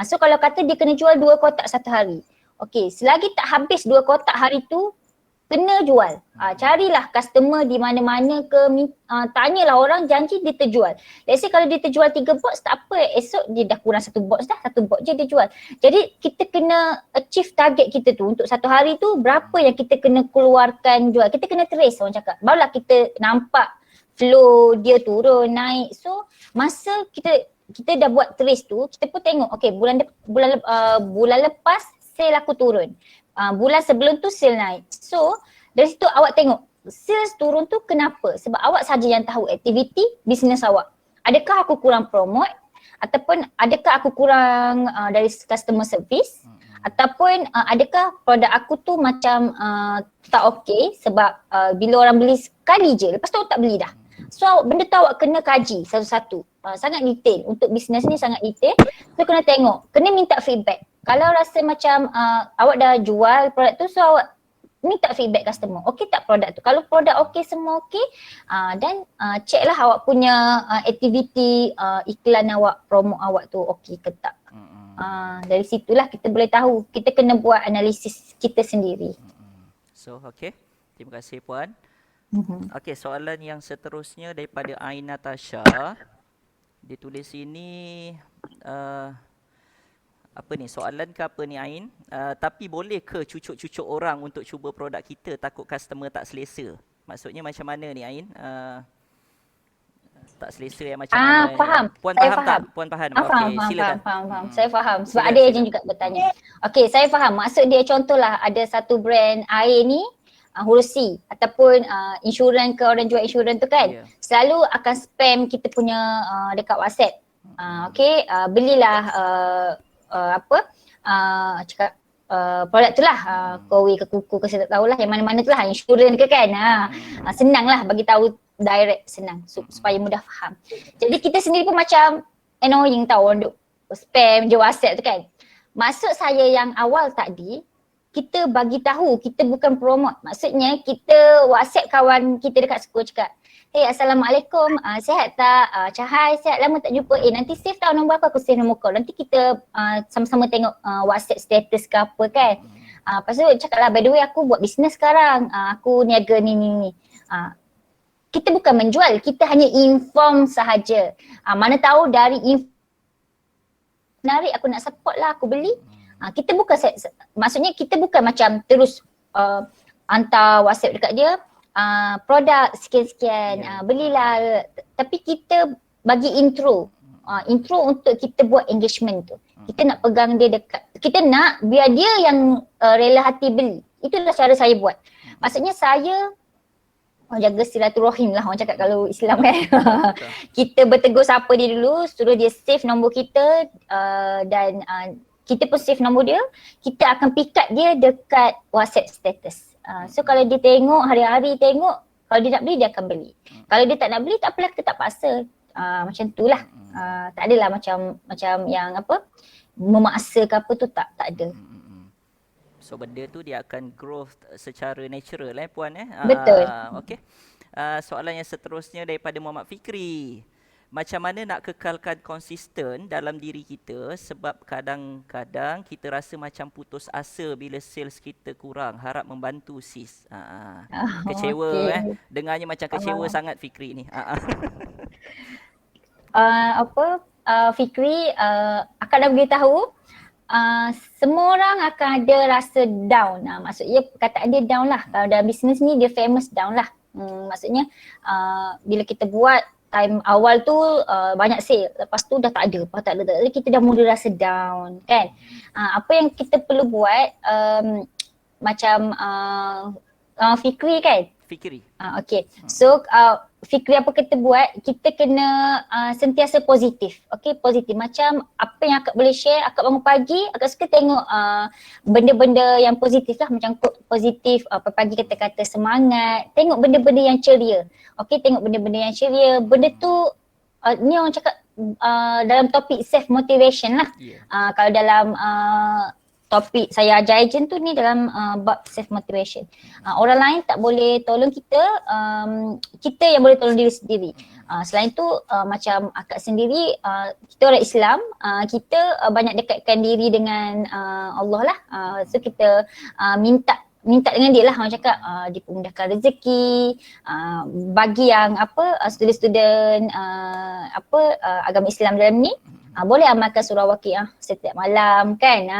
So kalau kata dia kena jual 2 kotak satu hari. Okey, selagi tak habis 2 kotak hari tu, kena jual. Carilah customer di mana-mana ke, tanyalah orang, janji dia terjual. Let's say kalau dia terjual 3 box, tak apa, esok dia dah kurang 1 box dah, 1 box je dia jual. Jadi kita kena achieve target kita tu untuk satu hari tu, berapa yang kita kena keluarkan jual. Kita kena trace orang cakap. Barulah kita nampak flow dia turun, naik. So masa kita dah buat trace tu, kita pun tengok, okay, bulan lepas sale aku turun. Bulan sebelum tu sale naik. So dari situ awak tengok sales turun tu kenapa? Sebab awak saja yang tahu aktiviti bisnes awak. Adakah aku kurang promote, ataupun adakah aku kurang dari customer service, ataupun adakah produk aku tu macam tak okey sebab bila orang beli sekali je, lepas tu awak tak beli dah. So benda tu awak kena kaji satu-satu. Sangat detail. Untuk bisnes ni sangat detail. So kena tengok, kena minta feedback. Kalau rasa macam awak dah jual produk tu, so awak minta feedback customer. Okey tak produk tu? Kalau produk okey, semua okey, dan check lah awak punya aktiviti iklan awak, promo awak tu okey ke tak. Dari situlah kita boleh tahu. Kita kena buat analisis kita sendiri. So okey, terima kasih Puan. Okey, soalan yang seterusnya daripada Ain Natasha. Dia tulis sini apa ni, soalan ke apa ni Ain? Tapi boleh ke cucuk-cucuk orang untuk cuba produk kita, takut customer tak selesa? Maksudnya macam mana ni Ain? Tak selesa yang macam mana? Faham. Puan Saya faham tak? Puan faham? Okey, silakan. Faham. Saya faham. Sebab ada ejen juga bertanya. Okey, saya faham. Maksud dia contohlah ada satu brand air ni, huruf C ataupun insurans ke orang jual insurans tu kan, Ya. selalu akan spam kita punya dekat WhatsApp. Okay, belilah cakap produk tu lah, Kowi ke Kuku ke saya tak tahulah yang mana-mana tu lah, insurans ke kan. Senang lah bagi tahu direct, senang supaya mudah faham. Jadi kita sendiri pun macam annoying tau orang duk spam je WhatsApp tu kan. Maksud saya yang awal tadi, kita bagi tahu, kita bukan promote. Maksudnya kita WhatsApp kawan kita dekat sekolah cakap, hey Assalamualaikum, sihat tak? Cahai, sihat, lama tak jumpa. Nanti save tau nombor aku save nombor kau. Nanti kita sama-sama tengok WhatsApp status ke apa kan. Lepas tu cakap lah, by the way aku buat bisnes sekarang, aku niaga ni. Kita bukan menjual, kita hanya inform sahaja. Mana tahu dari menarik, aku nak support lah, aku beli. Kita bukan, maksudnya kita bukan macam terus hantar WhatsApp dekat dia, produk sekian-sekian, belilah. Tapi kita bagi intro untuk kita buat engagement tu. Kita nak pegang dia dekat, kita nak biar dia yang rela hati beli. Itulah cara saya buat. Maksudnya saya jaga silaturahim lah orang cakap kalau Islam kan. Kita bertegur sapa dia dulu, suruh dia save nombor kita, dan kita pun save nombor dia, kita akan pick up dia dekat WhatsApp status. So kalau dia tengok, hari-hari tengok, kalau dia nak beli dia akan beli. Kalau dia tak nak beli tak apalah, kita tak paksa. Macam tu lah. Tak adalah macam yang apa, memaksa ke apa tu, tak ada. So benda tu dia akan growth secara natural puan Betul. Okey. Soalan yang seterusnya daripada Muhammad Fikri. Macam mana nak kekalkan konsisten dalam diri kita sebab kadang-kadang kita rasa macam putus asa bila sales kita kurang. Harap membantu sis. Kecewa Okay. Dengarnya macam kecewa sangat Fikri ni. Fikri, akak dah beritahu, semua orang akan ada rasa down. Maksudnya perkataan dia down lah. Kalau dalam bisnes ni dia famous down lah. Maksudnya bila kita buat time awal tu banyak sale, lepas tu dah tak ada, kita dah mula rasa down kan. Apa yang kita perlu buat, macam Fikri kan, Fikri. Okay. So Fikri apa kita buat, kita kena sentiasa positif. Okay, positif. Macam apa yang akak boleh share, akak bangun pagi, akak suka tengok benda-benda yang positif lah. Macam positif, pagi kata-kata semangat. Tengok benda-benda yang ceria. Okay, tengok benda-benda yang ceria. Benda tu, ni orang cakap dalam topik self motivation lah. Kalau dalam topik saya ajar agent tu ni dalam bab self motivation. Orang lain tak boleh tolong kita, kita yang boleh tolong diri sendiri. Selain tu macam akak sendiri, kita orang Islam, kita banyak dekatkan diri dengan Allah lah. So kita minta dengan dia lah, orang cakap dipermudahkan rezeki, bagi yang student-student agama Islam dalam ni, boleh amalkan surah Waqiah setiap malam kan.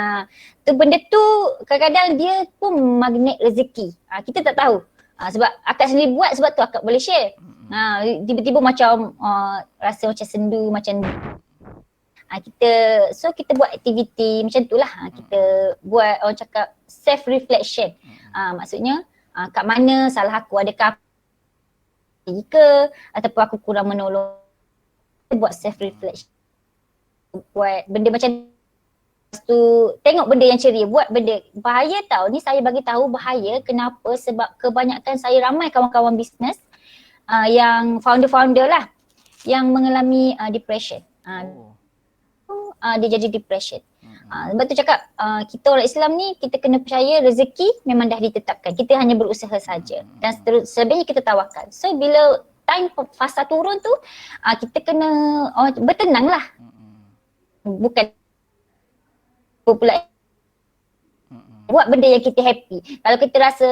Tu benda tu kadang-kadang dia pun magnet rezeki. Kita tak tahu. Sebab akak sendiri buat, sebab tu akak boleh share. Tiba-tiba macam rasa macam sendu, macam kita buat aktiviti macam tu lah. Kita buat, orang cakap self reflection. Maksudnya kat mana salah aku, adakah aku ke ataupun aku kurang menolong. Kita buat self reflection, buat benda macam tu, tengok benda yang ceria, buat benda bahaya tau. Ni saya bagi tahu bahaya. Kenapa? Sebab kebanyakan saya ramai kawan-kawan bisnes yang founder-founder lah yang mengalami depression. Dia jadi depression. Sebab tu cakap kita orang Islam ni, kita kena percaya rezeki memang dah ditetapkan. Kita hanya berusaha saja dan selebihnya kita tawakal. So bila time fasa turun tu, kita kena bertenang lah. Bukan pula buat benda yang kita happy. Kalau kita rasa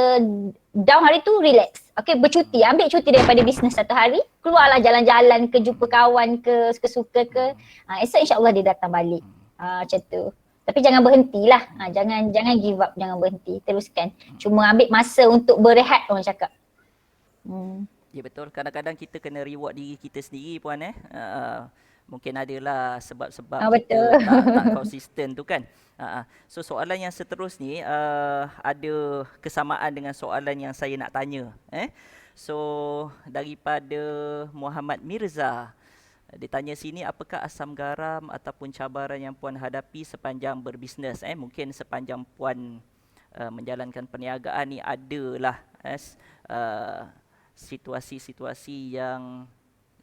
down hari tu, relax. Okay, bercuti, ambil cuti daripada bisnes satu hari, keluarlah jalan-jalan ke, jumpa kawan ke, suka-suka ke. Esok insyaAllah dia datang balik. Macam tu. Tapi jangan berhentilah. Jangan give up, jangan berhenti. Teruskan. Cuma ambil masa untuk berehat, orang cakap. Ya betul, kadang-kadang kita kena reward diri kita sendiri puan Mungkin adalah sebab-sebab Betul. kita tak konsisten tu kan. So soalan yang seterus ni ada kesamaan dengan soalan yang saya nak tanya. So daripada Muhammad Mirza, dia tanya sini, apakah asam garam ataupun cabaran yang puan hadapi sepanjang berbisnes? Mungkin sepanjang puan menjalankan perniagaan ni adalah situasi-situasi yang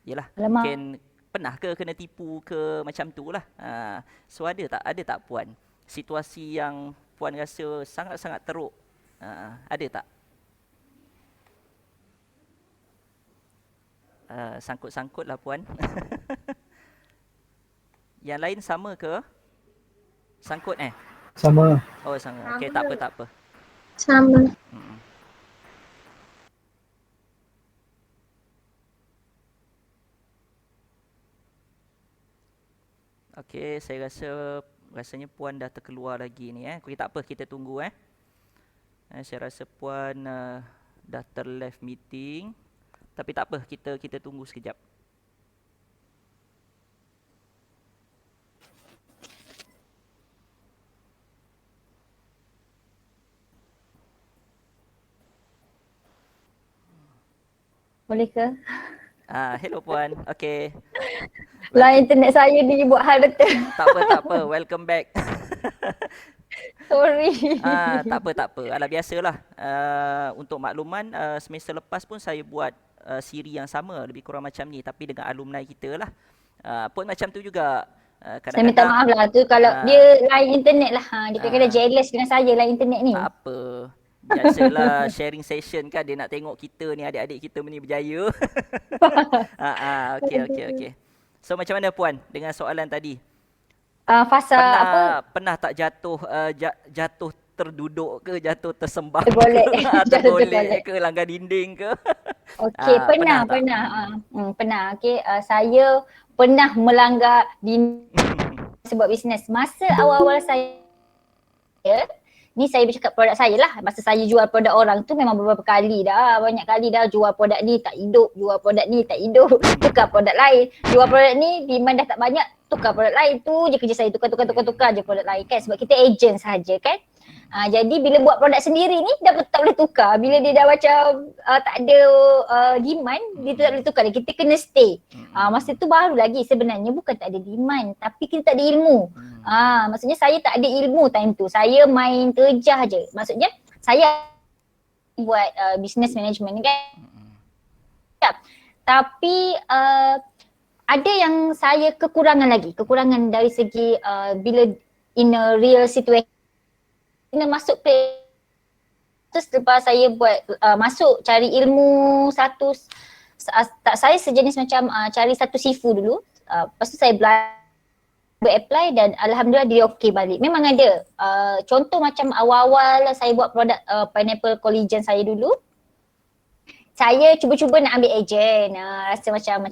yalah mungkin pernah ke kena tipu ke macam tu lah. So ada tak puan situasi yang puan rasa sangat-sangat teruk? Ada tak? Sangkut-sangkut lah puan. Yang lain sama ke? Sangkut Sama. Oh sama. Okey, tak apa. Sama. Okey, saya rasanya puan dah terkeluar lagi ni Okey, tak apa, kita tunggu saya rasa puan dah terleft meeting. Tapi tak apa, kita tunggu sekejap. Boleh ke? Hello puan. Okey. Lah internet saya ni buat hal betul. Tak apa. Welcome back. Sorry. Tak apa. Alah biasalah. Untuk makluman, semester lepas pun saya buat siri yang sama, lebih kurang macam ni, tapi dengan alumni kita lah. Pun macam tu juga. Saya minta maaf lah tu kalau dia lain internet lah. Dia kadang-kadang jealous dengan saya lain internet ni. Tak apa. Biasalah sharing session kan, dia nak tengok kita ni, adik-adik kita ni berjaya. Okey. So macam mana puan dengan soalan tadi? Pernah tak jatuh terduduk ke, jatuh tersembam tergolek ke, tergolek ke, langgar dinding ke? Okey, pernah. Okey, saya pernah melanggar dinding sebab bisnes. Masa awal-awal saya ni, saya bercakap produk saya lah. Masa saya jual produk orang tu memang beberapa kali dah. Banyak kali dah jual produk ni tak hidup. Jual produk ni tak hidup. Tukar produk lain. Jual produk ni demand dah tak banyak. Tukar produk lain. Tu je kerja saya. Tukar je produk lain kan. Sebab kita agent sahaja kan. Jadi bila buat produk sendiri ni dah tak boleh tukar. Bila dia dah macam tak ada demand, dia tu tak boleh tukar. Kita kena stay. Masa tu baru lagi sebenarnya bukan tak ada demand, tapi kita tak ada ilmu. Maksudnya saya tak ada ilmu time tu. Saya main terjah je. Maksudnya saya buat business management kan. Tapi ada yang saya kekurangan lagi. Kekurangan dari segi bila in a real situation kena masuk terus lepas saya buat masuk cari ilmu satu saya sejenis macam cari satu sifu dulu. Lepas tu saya apply dan alhamdulillah dia okey balik. Memang ada contoh macam awal-awal saya buat produk pineapple collagen saya dulu. Saya cuba-cuba nak ambil ejen. Rasa macam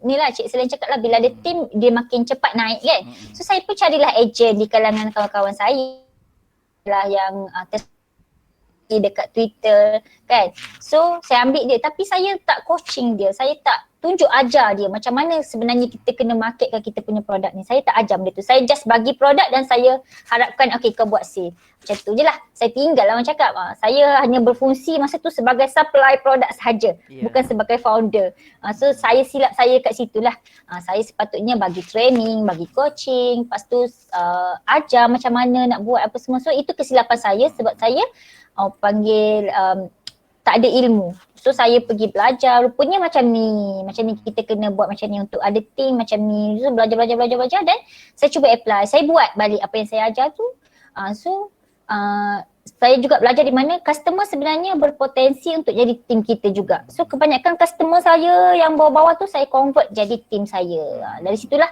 ni lah Cik Selain cakap lah, bila ada team dia makin cepat naik kan. So saya pun carilah ejen di kalangan kawan-kawan saya lah yang dekat Twitter kan. So saya ambil dia, tapi saya tak coaching dia. Saya tak tunjuk ajar dia macam mana sebenarnya kita kena marketkan kita punya produk ni. Saya tak ajar dia tu. Saya just bagi produk dan saya harapkan okey kau buat sale. Macam tu je lah. Saya tinggal lah orang cakap. Saya hanya berfungsi masa tu sebagai supply produk sahaja. Bukan sebagai founder. So silap saya kat situ lah. Saya sepatutnya bagi training, bagi coaching. Lepas tu ajar macam mana nak buat apa semua. So itu kesilapan saya sebab saya panggil tak ada ilmu. So saya pergi belajar, rupanya macam ni kita kena buat macam ni untuk ada team macam ni. So belajar dan saya cuba apply. Saya buat balik apa yang saya ajar tu. Saya juga belajar di mana customer sebenarnya berpotensi untuk jadi team kita juga. So kebanyakan customer saya yang bawah-bawah tu saya convert jadi team saya. Dari situlah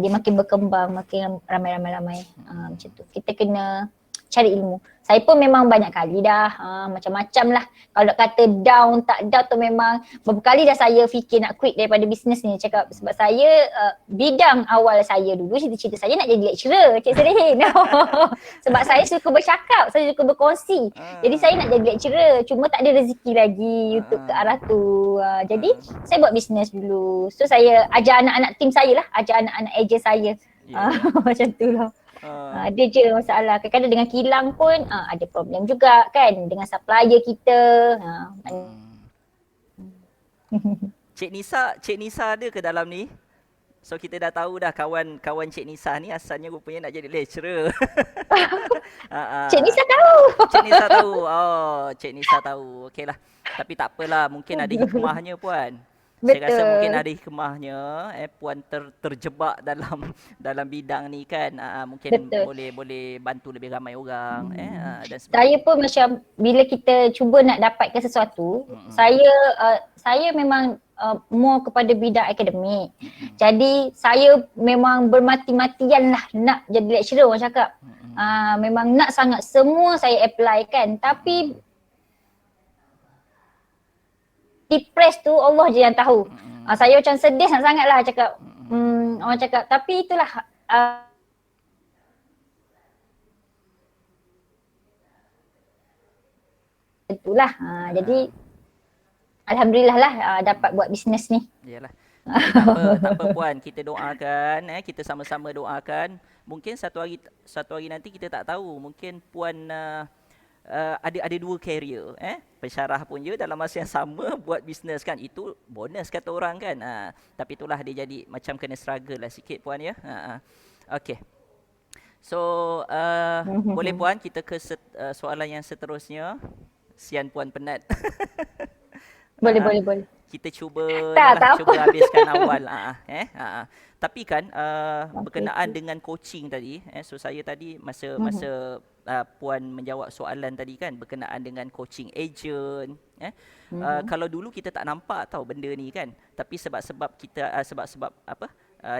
dia makin berkembang, makin ramai-ramai macam tu. Kita kena cari ilmu. Saya pun memang banyak kali dah macam-macam lah. Kalau nak kata down tak down tu memang beberapa kali dah saya fikir nak quit daripada bisnes ni. Cakap sebab saya bidang awal saya dulu cita-cita saya nak jadi lecturer, Cik Salihin. Sebab saya suka bercakap, saya suka berkongsi. Jadi saya nak jadi lecturer, cuma tak ada rezeki lagi untuk ke arah tu. Jadi saya buat bisnes dulu. So saya ajar anak-anak tim saya lah, ajar anak-anak agent saya. Macam tu lah. Ada je masalah. Kadang-kadang dengan kilang pun ada problem juga kan dengan supplier kita. Cik Nisa ada ke dalam ni? So kita dah tahu dah kawan Cik Nisa ni asalnya rupanya nak jadi lecturer. Cik Nisa tahu. Cik Nisa tahu. Oh, Cik Nisa tahu. Okeylah. Tapi tak apalah, mungkin ada hikmahnya puan. Betul. Saya rasa mungkin ada hikmahnya puan terjebak dalam bidang ni kan. Mungkin boleh bantu lebih ramai orang dan sebagainya. Saya pun macam bila kita cuba nak dapatkan sesuatu, saya memang more kepada bidang akademik. Jadi saya memang bermati-matian lah nak jadi lecturer, orang cakap. Memang nak sangat, semua saya apply kan. Tapi depressed tu Allah je yang tahu. Saya macam sedih sangat lah cakap. Orang cakap tapi itulah itulah. Jadi alhamdulillah lah dapat buat bisnes ni. Yalah. Tak apa puan, kita doakan kita sama-sama doakan. Mungkin satu hari nanti kita tak tahu, mungkin puan ada dua career pensyarah pun je dalam masa yang sama buat bisnes kan, itu bonus kata orang kan. Tapi itulah dia jadi macam kena struggle lah sikit puan ya. Okey. So boleh puan kita ke soalan yang seterusnya. Sian puan penat. Boleh. Kita cuba habiskan awal. Tapi kan berkenaan dengan coaching tadi, so saya tadi masa puan menjawab soalan tadi kan berkenaan dengan coaching agent. Kalau dulu kita tak nampak tahu benda ni kan, tapi sebab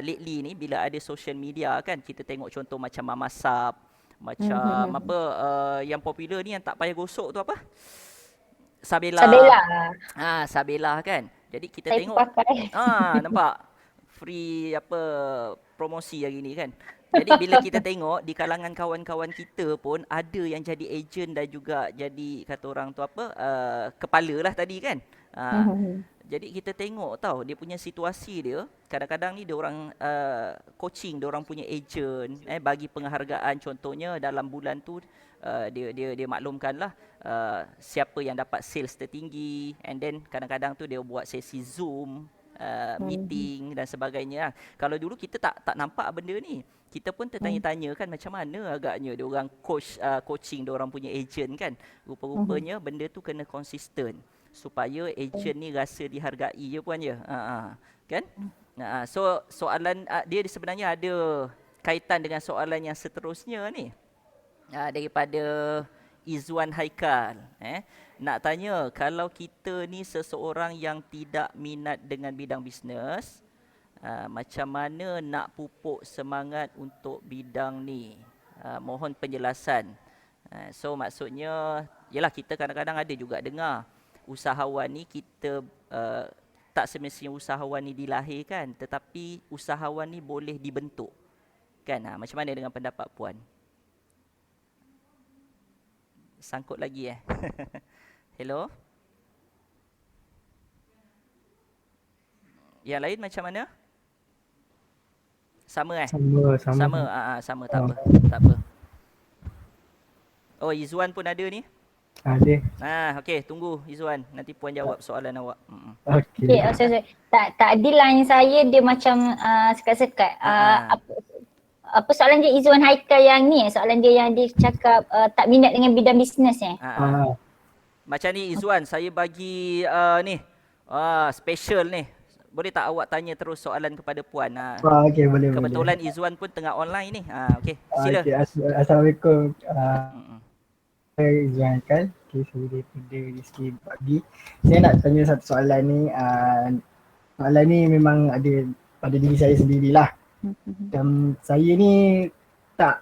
lately ni bila ada social media kan, kita tengok contoh macam Mama Sap, macam yang popular ni yang tak payah gosok tu apa? Sabela. Sabela kan. Jadi kita saya tengok nampak free promosi hari ni kan. Jadi bila kita tengok di kalangan kawan-kawan kita pun ada yang jadi ejen dan juga jadi kata orang tu kepala lah tadi kan. Jadi kita tengok tahu dia punya situasi dia, kadang-kadang ni dia orang coaching, dia orang punya ejen bagi penghargaan, contohnya dalam bulan tu dia maklumkanlah siapa yang dapat sales tertinggi, and then kadang-kadang tu dia buat sesi Zoom meeting dan sebagainya. Kalau dulu kita tak nampak benda ni, kita pun tertanya-tanya kan macam mana agaknya dia orang coaching dia orang punya ejen kan. Rupa-rupanya benda tu kena konsisten supaya ejen ni rasa dihargai je puan ya. Kan? So soalan dia sebenarnya ada kaitan dengan soalan yang seterusnya ni. Daripada Izwan Haikal. Nak tanya, kalau kita ni seseorang yang tidak minat dengan bidang bisnes, macam mana nak pupuk semangat untuk bidang ni? Mohon penjelasan. So maksudnya, yalah kita kadang-kadang ada juga dengar usahawan ni kita tak semestinya usahawan ni dilahirkan, tetapi usahawan ni boleh dibentuk. Kan? Macam mana dengan pendapat puan? Sangkut lagi Hello? Yang lain macam mana? Sama Sama tak apa. Oh, Izwan pun ada ni. Ada. Okey, tunggu Izwan. Nanti puan jawab soalan awak. Okey, sorry. Tadi line saya dia macam sekat-sekat. Apa soalan dia Izwan Haikal yang ni? Soalan dia yang dia cakap tak minat dengan bidang bisnes Macam ni Izwan, saya bagi ni special ni. Boleh tak awak tanya terus soalan kepada puan? Okey, boleh. Kebetulan Izwan pun tengah online ni. Okey, sila. Assalamualaikum. Saya Izwan Haikal. Saya daripada Rizki Bakdi. Saya nak tanya satu soalan ni. Soalan ni memang ada pada diri saya sendirilah. Dan saya ni tak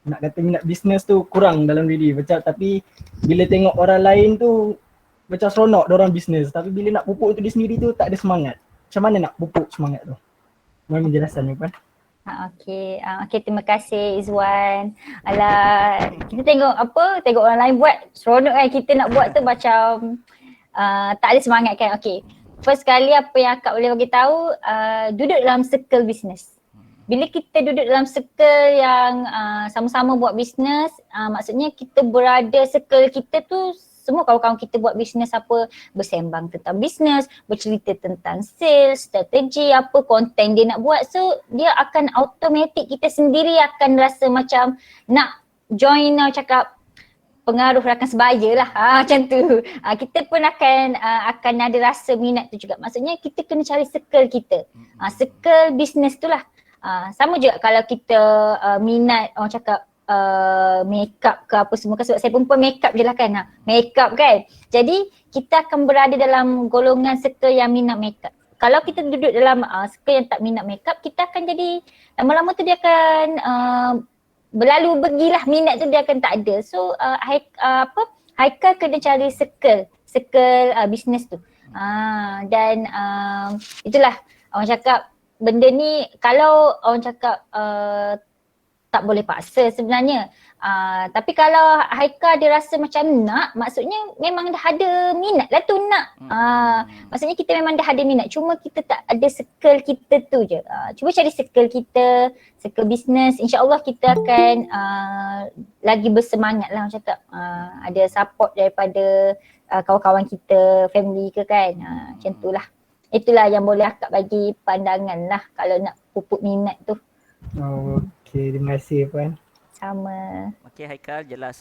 nak kata minat bisnes tu kurang dalam diri macam, tapi bila tengok orang lain tu macam seronok dorang bisnes, tapi bila nak pupuk untuk diri sendiri tu tak ada semangat. Macam mana nak pupuk semangat tu? Mohon penjelasannya Puan. Okey, terima kasih Izwan. Alah, kita tengok orang lain buat seronok kan, kita nak buat tu macam tak ada semangat kan. Okey. First kali apa yang akak boleh bagi tahu, duduk dalam circle bisnes. Bila kita duduk dalam circle yang sama-sama buat bisnes, maksudnya kita berada circle kita tu semua kawan-kawan kita buat bisnes apa, bersembang tentang bisnes, bercerita tentang sales, strategi, apa konten dia nak buat. So dia akan automatik kita sendiri akan rasa macam nak join, cakap pengaruh rakan sebaya lah, macam tu. Kita pun akan ada rasa minat tu juga. Maksudnya kita kena cari circle kita, circle bisnes tu lah. Sama juga kalau kita minat orang cakap makeup ke apa semua kan, sebab saya perempuan makeup je lah kan, makeup kan. Jadi kita akan berada dalam golongan circle yang minat makeup. Kalau kita duduk dalam circle yang tak minat makeup, kita akan jadi lama-lama tu dia akan berlalu pergilah, minat tu dia akan tak ada. So Haikal kena cari circle bisnes tu. Dan itulah orang cakap benda ni kalau orang cakap tak boleh paksa sebenarnya. Tapi kalau Haikal dia rasa macam nak, maksudnya memang dah ada minat lah tu nak. Maksudnya kita memang dah ada minat, cuma kita tak ada circle kita tu je. Cuba cari circle kita, circle bisnes, insya-Allah kita akan lagi bersemangat lah, macam cakap. Ada support daripada kawan-kawan kita, family ke kan. Macam tu lah. Itulah yang boleh akak bagi pandangan lah kalau nak pupuk minat tu. Okey, terima kasih Puan. Sama. Okey Haikal, jelas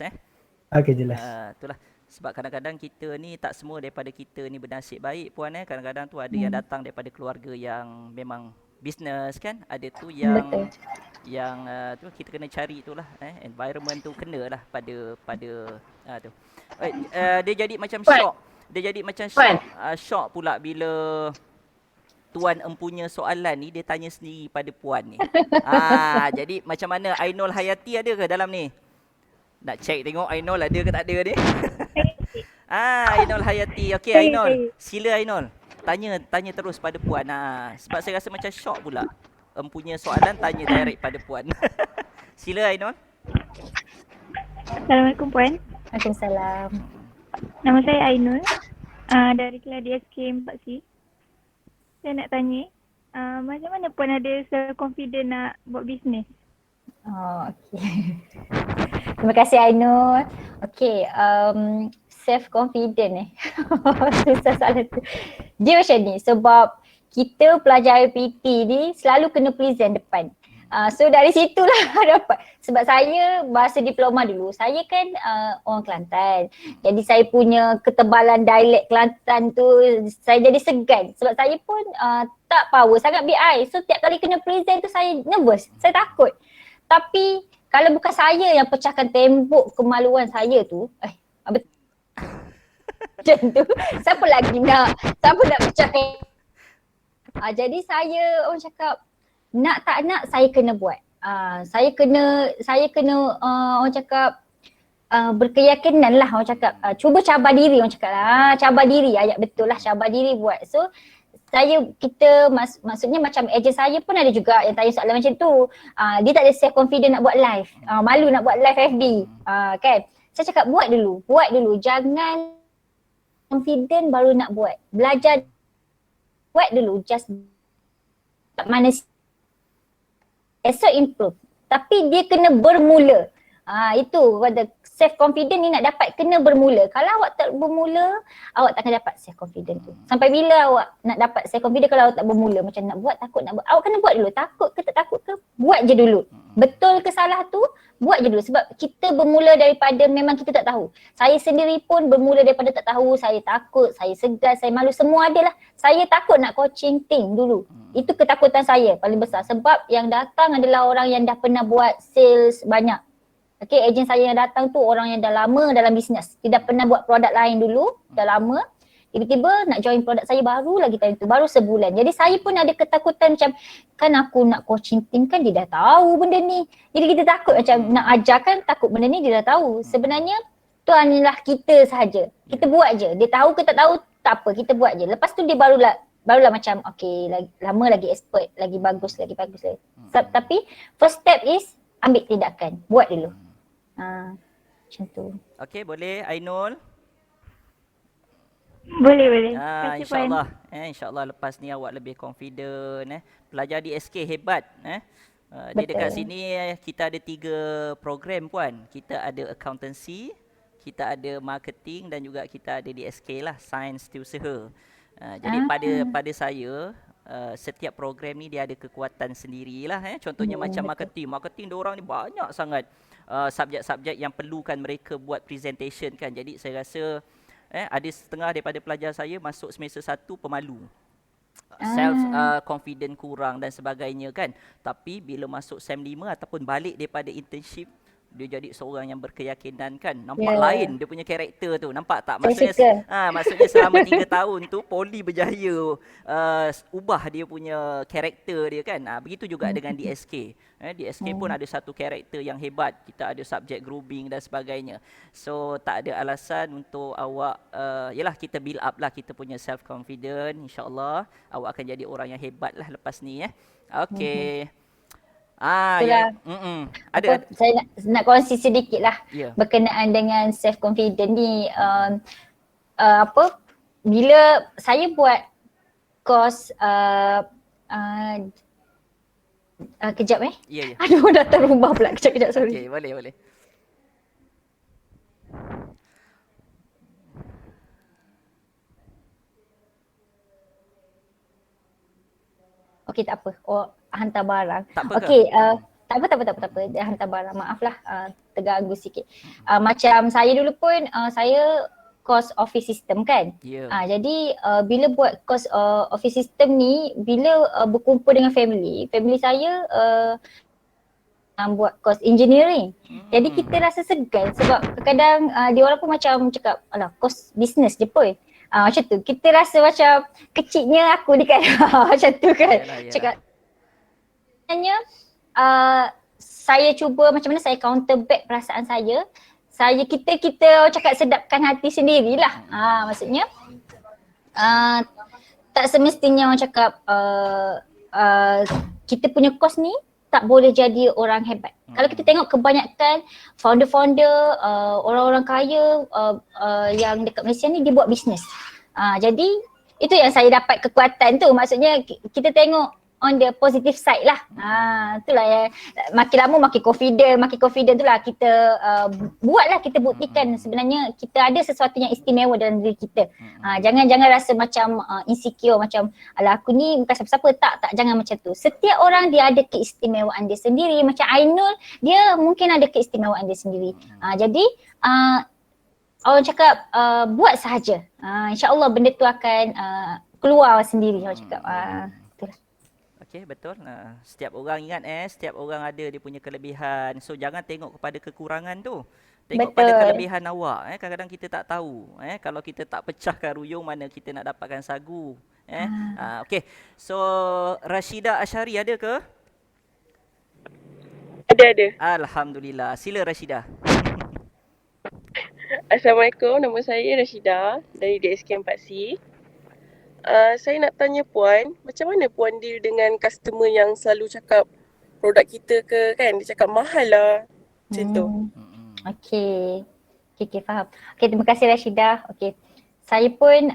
Okey, jelas. Itulah. Sebab kadang-kadang kita ni tak semua daripada kita ni bernasib baik Puan. Kadang-kadang tu ada yang datang daripada keluarga yang memang bisnes kan. Ada tu yang Betul. yang tu kita kena cari tu lah, environment tu kena lah pada tu. Dia jadi macam Puan. shock. Dia jadi macam Puan. shock pula bila Tuan empunya soalan ni dia tanya sendiri pada Puan ni. Jadi macam mana Ainul Hayati ada ke dalam ni? Nak check tengok Ainul ada ke tak ada ni. Ainul Hayati. Okey Ainul, sila Ainul. Tanya terus pada Puan. Sebab saya rasa macam shock pula. Empunya soalan tanya direct pada Puan. Sila Ainul. Assalamualaikum Puan. Waalaikumsalam. Nama saya Ainul. Dari Keladi SK 4C. Saya nak tanya, macam mana Puan ada self-confident nak buat bisnes? Okey. Terima kasih Ainul. Okey, self-confident susah soalan tu. Dia macam ni, sebab kita pelajar IPT ni selalu kena present depan. So dari situlah dapat. Sebab saya bahasa diploma dulu, saya kan orang Kelantan. Jadi saya punya ketebalan dialek Kelantan tu saya jadi segan. Sebab saya pun tak power sangat BI. So tiap kali kena present tu saya nervous, saya takut. Tapi kalau bukan saya yang pecahkan tembok kemaluan saya tu, macam tu, siapa nak pecahkan? Jadi saya orang cakap nak tak nak saya kena buat. Saya kena orang cakap berkeyakinan lah, orang cakap cuba cabar diri, orang cakap lah cabar diri, ayat betul lah, cabar diri buat. So maksudnya macam ejen saya pun ada juga yang tanya soalan macam tu. Dia tak ada self confident nak buat live, malu nak buat live FB, kan. Saya cakap buat dulu, jangan confident baru nak buat. Belajar buat dulu, just mana esok improve. Tapi dia kena bermula. Itu pada self confident ni nak dapat kena bermula. Kalau awak tak bermula, awak tak akan dapat self confident tu. Sampai bila awak nak dapat self confident kalau awak tak bermula? Macam nak buat, takut nak buat. Awak kena buat dulu. Takut ke tak takut ke, buat je dulu. Betul ke salah tu, buat je dulu. Sebab kita bermula daripada memang kita tak tahu. Saya sendiri pun bermula daripada tak tahu. Saya takut, saya segan, saya malu, semua adalah. Saya takut nak coaching team dulu. Itu ketakutan saya paling besar. Sebab yang datang adalah orang yang dah pernah buat sales banyak. Okay, ejen saya yang datang tu orang yang dah lama dalam bisnes. Dia dah pernah buat produk lain dulu, dah lama. Tiba-tiba nak join produk saya baru lagi time tu, baru sebulan. Jadi saya pun ada ketakutan macam kan aku nak coaching team kan dia dah tahu benda ni. Jadi kita takut macam nak ajar kan takut benda ni dia dah tahu. Sebenarnya tu hanyalah kita sahaja. Kita buat je. Dia tahu ke tak tahu tak apa, kita buat je. Lepas tu dia barulah macam okay lagi, lama lagi expert, lagi bagus lagi. Tapi first step is ambil tindakan, buat dulu. Macam tu. Okey, boleh Ainul? Boleh. Terima kasih, Puan. InsyaAllah. InsyaAllah lepas ni awak lebih confident. Pelajar di SK hebat. Dia dekat sini kita ada 3 program Puan. Kita ada accountancy, kita ada marketing dan juga kita ada di SK lah, sains setiausaha. Jadi pada saya setiap program ni dia ada kekuatan sendirilah. Contohnya macam marketing. Marketing diorang ni banyak sangat subjek-subjek yang perlukan mereka buat presentation kan. Jadi saya rasa ada setengah daripada pelajar saya masuk semester 1 pemalu. Self confident kurang dan sebagainya kan. Tapi bila masuk SEM 5 ataupun balik daripada internship, dia jadi seorang yang berkeyakinan kan. Nampak lain dia punya karakter tu. Nampak tak? Maksudnya selama 3 tahun tu Poli berjaya ubah dia punya karakter dia kan. Begitu juga dengan DSK. DSK pun ada satu karakter yang hebat. Kita ada subjek grouping dan sebagainya. So tak ada alasan untuk awak yalah kita build up lah kita punya self confident. InsyaAllah awak akan jadi orang yang hebat lah lepas ni Okey. Ada. Saya nak kongsi sedikit lah berkenaan dengan self confident ni. Bila saya buat course kejap Aduh datang rumah pula, kejap sorry. Okey, boleh. Okey, tak apa. Hantar barang. Tak apa Okey, tak apa. Dia hantar barang. Maaflah terganggu sikit. Macam saya dulu pun saya course office system kan. Jadi bila buat course office system ni, bila berkumpul dengan family saya buat course engineering. Jadi kita rasa segan sebab kadang-kadang dia orang pun macam cakap alah course business je pun. Macam tu. Kita rasa macam kecilnya aku ni kan. Macam tu kan. Cakap sebenarnya saya cuba macam mana saya counter back perasaan saya. Kita cakap sedapkan hati sendirilah. Maksudnya tak semestinya orang cakap kita punya course ni tak boleh jadi orang hebat. Kalau kita tengok kebanyakan founder-founder, orang-orang kaya yang dekat Malaysia ni dia buat bisnes. Jadi itu yang saya dapat kekuatan tu. Maksudnya kita tengok on the positive side lah. Itulah ya. Makin lama makin confident tu lah kita buatlah, kita buktikan sebenarnya kita ada sesuatu yang istimewa dalam diri kita. Jangan rasa macam insecure macam alah aku ni bukan siapa-siapa. Tak, jangan macam tu. Setiap orang dia ada keistimewaan dia sendiri. Macam Ainul, dia mungkin ada keistimewaan dia sendiri. Jadi orang cakap buat sahaja. InsyaAllah benda tu akan keluar sendiri orang cakap. Okey, betul. Setiap orang ingat setiap orang ada dia punya kelebihan. So jangan tengok kepada kekurangan tu. Tengok pada kelebihan awak. Kadang-kadang kita tak tahu. Kalau kita tak pecahkan ruyung mana kita nak dapatkan sagu. Okey. So Rashida Ashari ada ke? Ada. Alhamdulillah. Sila Rashida. Assalamualaikum, nama saya Rashida dari DSK 4C. Saya nak tanya Puan, macam mana Puan deal dengan customer yang selalu cakap produk kita ke kan, dia cakap mahal lah macam tu. Okey, faham. Okey, terima kasih Rashida. Okey, saya pun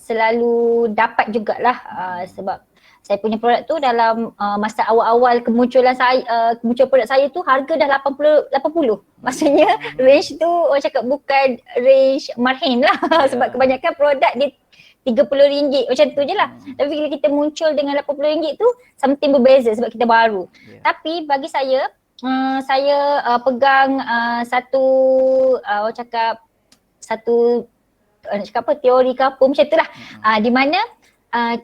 selalu dapat jugalah sebab saya punya produk tu dalam masa awal-awal kemunculan saya, kemunculan produk saya tu harga dah 80. Maksudnya range tu orang cakap bukan range marhin lah. Sebab kebanyakan produk dia RM30 macam tu je lah. Tapi bila kita muncul dengan RM80 tu something berbeza sebab kita baru. Tapi bagi saya pegang satu orang cakap teori ke apa macam tu lah. Di mana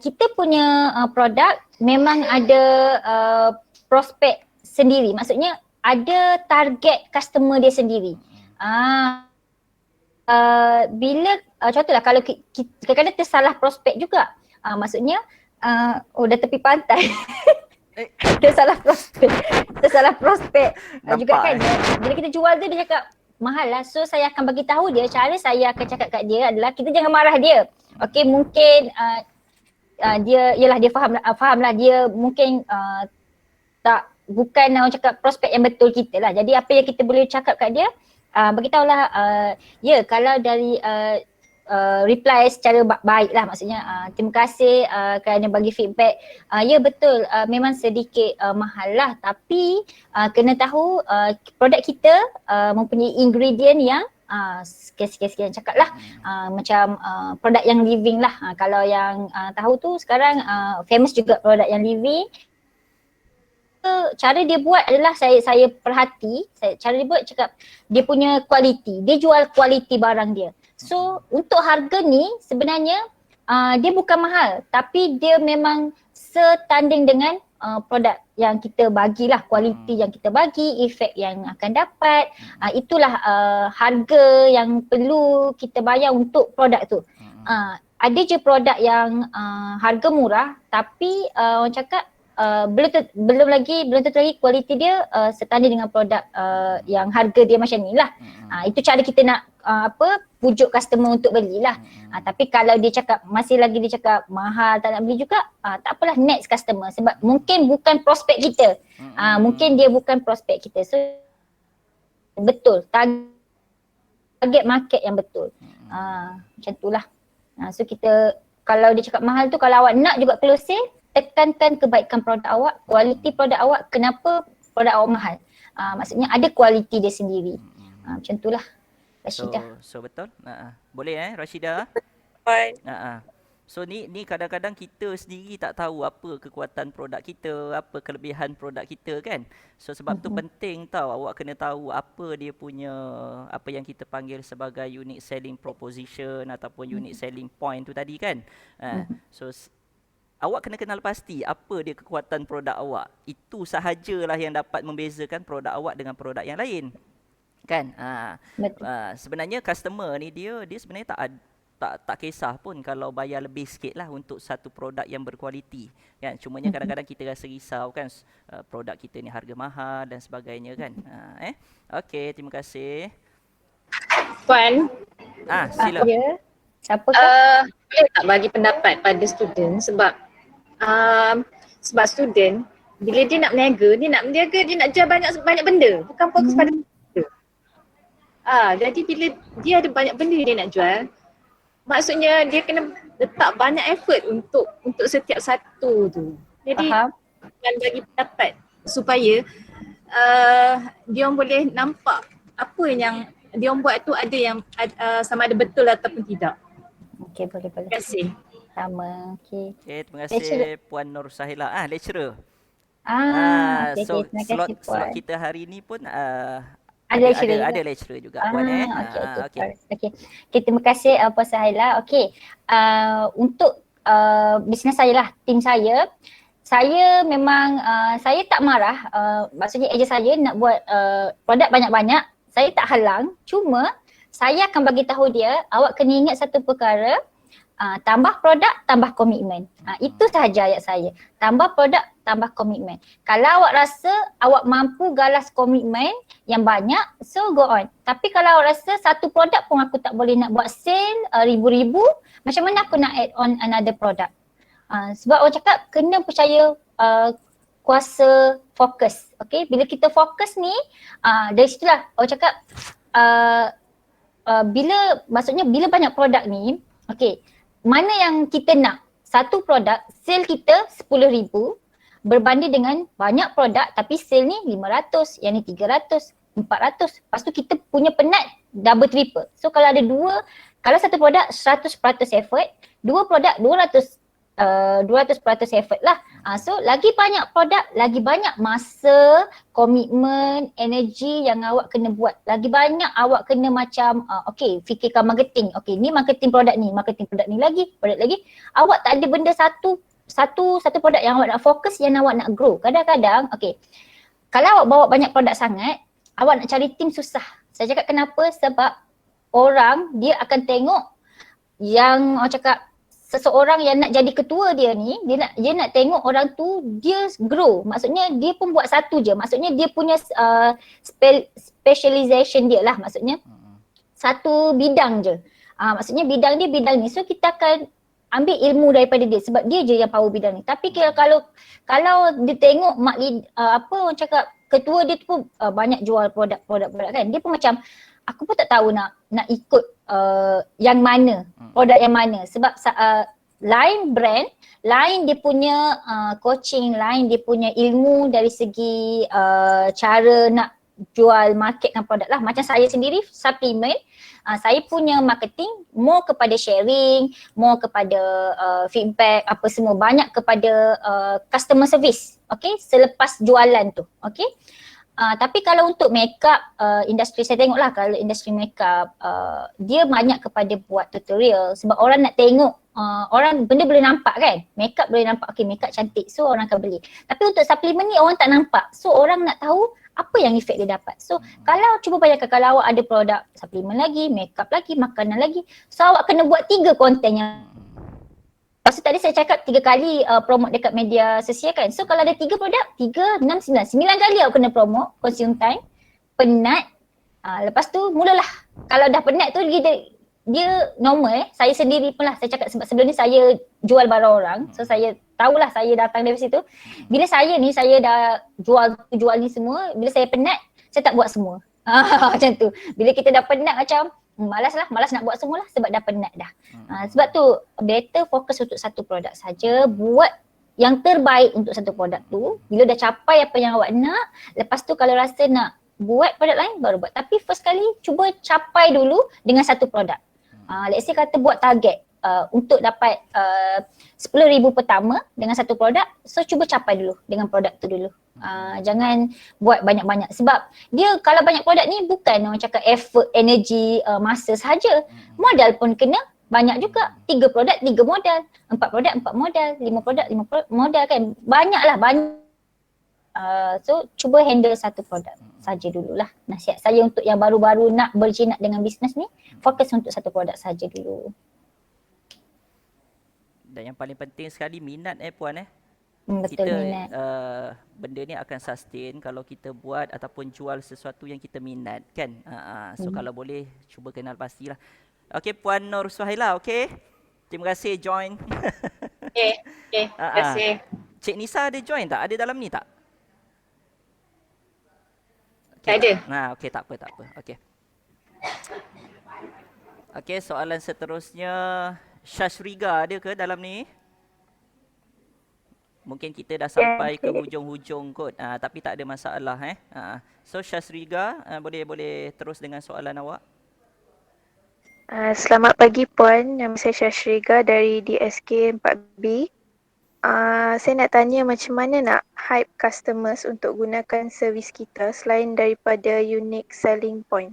kita punya produk memang ada prospek sendiri. Maksudnya ada target customer dia sendiri. bila contohlah kalau kadang-kadang tersalah prospek juga. Maksudnya dah tepi pantai. Tersalah prospek juga Nampak, kan. Bila kita jual dia cakap mahal lah. So saya akan bagi tahu dia, cara saya akan cakap kat dia adalah kita jangan marah dia. Okey, mungkin dia faham lah dia mungkin bukan orang cakap prospek yang betul kita lah. Jadi apa yang kita boleh cakap kat dia, bagi tahulah kalau dari reply secara baik lah, maksudnya terima kasih kerana bagi feedback. Ya betul, memang sedikit mahal lah, tapi kena tahu produk kita mempunyai ingredient yang sekian cakap lah, macam produk yang living lah. Kalau yang tahu tu sekarang famous juga produk yang living. Cara dia buat adalah saya perhati, cara dia buat cakap dia punya kualiti, dia jual kualiti barang dia. So untuk harga ni sebenarnya dia bukan mahal, tapi dia memang setanding dengan produk yang kita bagilah, kualiti yang kita bagi, efek yang akan dapat, itulah harga yang perlu kita bayar untuk produk tu. Ada je produk yang harga murah tapi orang cakap belum tentu lagi kualiti dia setanding dengan produk yang harga dia macam ni lah. Itu cara kita nak pujuk customer untuk belilah. Tapi kalau dia cakap masih lagi dia cakap mahal tak nak beli juga, tak apalah, next customer, sebab mungkin bukan prospek kita. Mungkin dia bukan prospek kita. So betul, target market yang betul. Macam tu lah. So kita, kalau dia cakap mahal tu, kalau awak nak juga closing, tekankan kebaikan produk awak, kualiti produk awak, kenapa produk awak mahal. Maksudnya ada kualiti dia sendiri. Macam tu lah, Rashidah. So betul. Boleh Rashidah? Puan. So ni kadang-kadang kita sendiri tak tahu apa kekuatan produk kita, apa kelebihan produk kita kan. So sebab tu penting tau, awak kena tahu apa dia punya, apa yang kita panggil sebagai unique selling proposition ataupun unique selling point tu tadi kan. So awak kena kenal pasti apa dia kekuatan produk awak. Itu sahajalah yang dapat membezakan produk awak dengan produk yang lain. Kan? Sebenarnya customer ni dia sebenarnya tak kisah pun kalau bayar lebih sikit lah untuk satu produk yang berkualiti. Kan? Cumanya kadang-kadang kita rasa risau kan, produk kita ni harga mahal dan sebagainya kan. Okey, terima kasih. Puan, Sila. Ya. Siapa boleh tak bagi pendapat pada student, sebab student bila dia nak berniaga, dia nak jual banyak benda, bukan fokus pada benda. Jadi bila dia ada banyak benda dia nak jual, maksudnya dia kena letak banyak effort untuk setiap satu tu. Jadi akan bagi pendapat supaya dia orang boleh nampak apa yang dia orang buat tu ada yang sama ada betul ataupun tidak. Okey, boleh. Terima kasih. Sama. Okey. Terima kasih Puan Nur Sahila. Lecturer. So terima kasih Puan. Slot kita hari ni pun ada lecturer juga Puan Okey, terima kasih Puan Sahila. Okey. Untuk bisnes saya lah, tim saya memang saya tak marah, maksudnya ejen saya nak buat produk banyak-banyak, saya tak halang, cuma saya akan bagi tahu dia, awak kena ingat satu perkara, tambah produk, tambah komitmen. Itu sahaja ayat saya. Tambah produk, tambah komitmen. Kalau awak rasa awak mampu galas komitmen yang banyak, so go on. Tapi kalau awak rasa satu produk pun aku tak boleh nak buat sale ribu-ribu, macam mana aku nak add on another product? Sebab orang cakap kena percaya kuasa fokus. Okay, bila kita fokus ni, dari situlah orang cakap bila banyak produk ni, okay, mana yang kita nak? Satu produk, sale kita 10,000 berbanding dengan banyak produk tapi sale ni 500, yang ni 300, 400. Lepas tu kita punya penat double triple. So kalau ada kalau satu produk 100% effort, dua produk 200% effort lah. So lagi banyak produk, lagi banyak masa, komitmen, energi yang awak kena buat. Lagi banyak awak kena macam fikirkan marketing. Ni marketing produk ni lagi, produk lagi. Awak tak ada benda satu produk yang awak nak fokus, yang awak nak grow. Kadang-kadang kalau awak bawa banyak produk sangat, awak nak cari tim susah. Saya cakap kenapa? Sebab orang dia akan tengok yang orang cakap seseorang yang nak jadi ketua dia ni, dia nak tengok orang tu dia grow. Maksudnya dia pun buat satu je. Maksudnya dia punya specialization dia lah, maksudnya satu bidang je. Maksudnya bidang dia bidang ni. So kita akan ambil ilmu daripada dia sebab dia je yang power bidang ni. Tapi kalau dia tengok apa orang cakap ketua dia tu pun banyak jual produk-produk kan. Dia pun macam aku pun tak tahu nak ikut yang mana, produk yang mana. Sebab lain brand, lain dia punya coaching, lain dia punya ilmu dari segi cara nak jual marketkan produk lah. Macam saya sendiri suplemen, saya punya marketing more kepada sharing, more kepada feedback apa semua, banyak kepada customer service, okay, selepas jualan tu, okay. Tapi kalau untuk makeup industri, saya tengoklah kalau industri makeup dia banyak kepada buat tutorial sebab orang nak tengok, orang benda boleh nampak kan, makeup boleh nampak, okay makeup cantik so orang akan beli. Tapi untuk suplemen ni orang tak nampak, so orang nak tahu apa yang efek dia dapat. So kalau cuba bayangkan kalau awak ada produk suplemen lagi, makeup lagi, makanan lagi, so awak kena buat 3 konten yang lepas tu tadi saya cakap 3 kali promote dekat media sosial kan. So kalau ada 3 produk, 3, 6, 9 kali awak kena promote, consume time, penat. Lepas tu mulalah, kalau dah penat tu dia normal saya sendiri pun lah, saya cakap sebab sebelum ni saya jual barang orang. So saya tahulah, saya datang dari situ. Bila saya dah jual ni semua, bila saya penat, saya tak buat semua. Macam tu. Bila kita dah penat macam malas nak buat semua lah sebab dah penat dah. Sebab tu better fokus untuk satu produk saja, buat yang terbaik untuk satu produk tu. Bila dah capai apa yang awak nak, lepas tu kalau rasa nak buat produk lain baru buat. Tapi first kali cuba capai dulu dengan satu produk. Let's say kata buat target untuk dapat 10,000 pertama dengan satu produk, so cuba capai dulu dengan produk tu dulu. Jangan buat banyak-banyak sebab dia kalau banyak produk ni bukan orang cakap effort, energy, masa sahaja. Modal pun kena banyak juga. 3 produk 3 modal, 4 produk 4 modal, 5 produk 5 modal kan. Banyaklah, banyak. So cuba handle satu produk saja dululah. Nasihat saya untuk yang baru-baru nak berjinak dengan bisnes ni, fokus untuk satu produk saja dulu. Dan yang paling penting sekali minat puan Betul, kita minat. benda ni akan sustain kalau kita buat ataupun jual sesuatu yang kita minat kan. So kalau boleh cuba kenal pastilah. Okey Puan Nur Suhaila, okey. Terima kasih join. Okay, terima kasih. Cik Nisa ada join tak? Ada dalam ni tak? Tak ada. Okey, tak apa. Okey. Okey, soalan seterusnya Syashriga ada ke dalam ni? Mungkin kita dah sampai ke hujung-hujung kot. Tapi tak ada masalah So Syashriga, boleh terus dengan soalan awak. Selamat pagi Puan, nama saya Syashriga dari DSK 4B. Saya nak tanya macam mana nak hype customers untuk gunakan servis kita selain daripada unique selling point.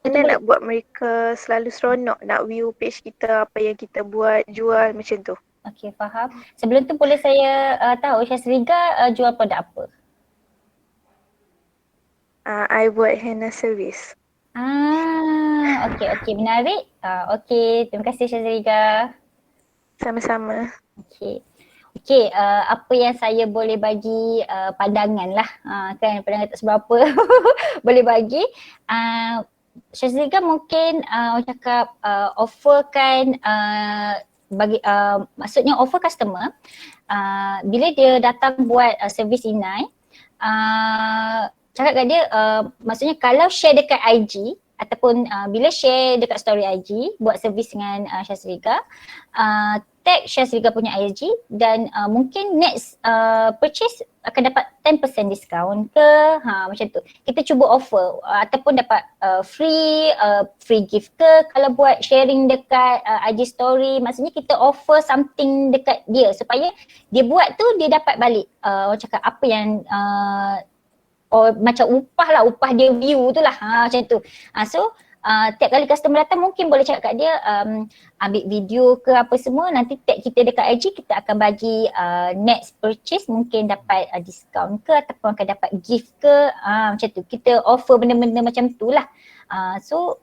Mana nak buat mereka selalu seronok nak view page kita, apa yang kita buat, jual macam tu. Okey, faham. Sebelum tu boleh saya tahu Syashriga jual produk apa? I buat henna service. Okey, menarik. Okey, terima kasih Syashriga. Sama-sama. Okey, apa yang saya boleh bagi pandangan lah. Kan pandangan tak seberapa boleh bagi. Syazriga mungkin orang cakap offerkan bagi maksudnya offer customer bila dia datang buat servis inai, cakap kat dia maksudnya kalau share dekat IG ataupun bila share dekat story IG buat servis dengan Syazriga, tag Syazriga punya IG dan mungkin next purchase akan dapat 10% diskaun ke, macam tu. Kita cuba offer ataupun dapat free gift ke kalau buat sharing dekat IG story. Maksudnya kita offer something dekat dia supaya dia buat tu dia dapat balik orang cakap apa yang macam upah dia view tu lah, macam tu. So tiap kali customer datang mungkin boleh cakap kat dia ambil video ke apa semua, nanti tag kita dekat IG, kita akan bagi next purchase mungkin dapat diskaun ke ataupun akan dapat gift ke, macam tu. Kita offer benda-benda macam tu lah. So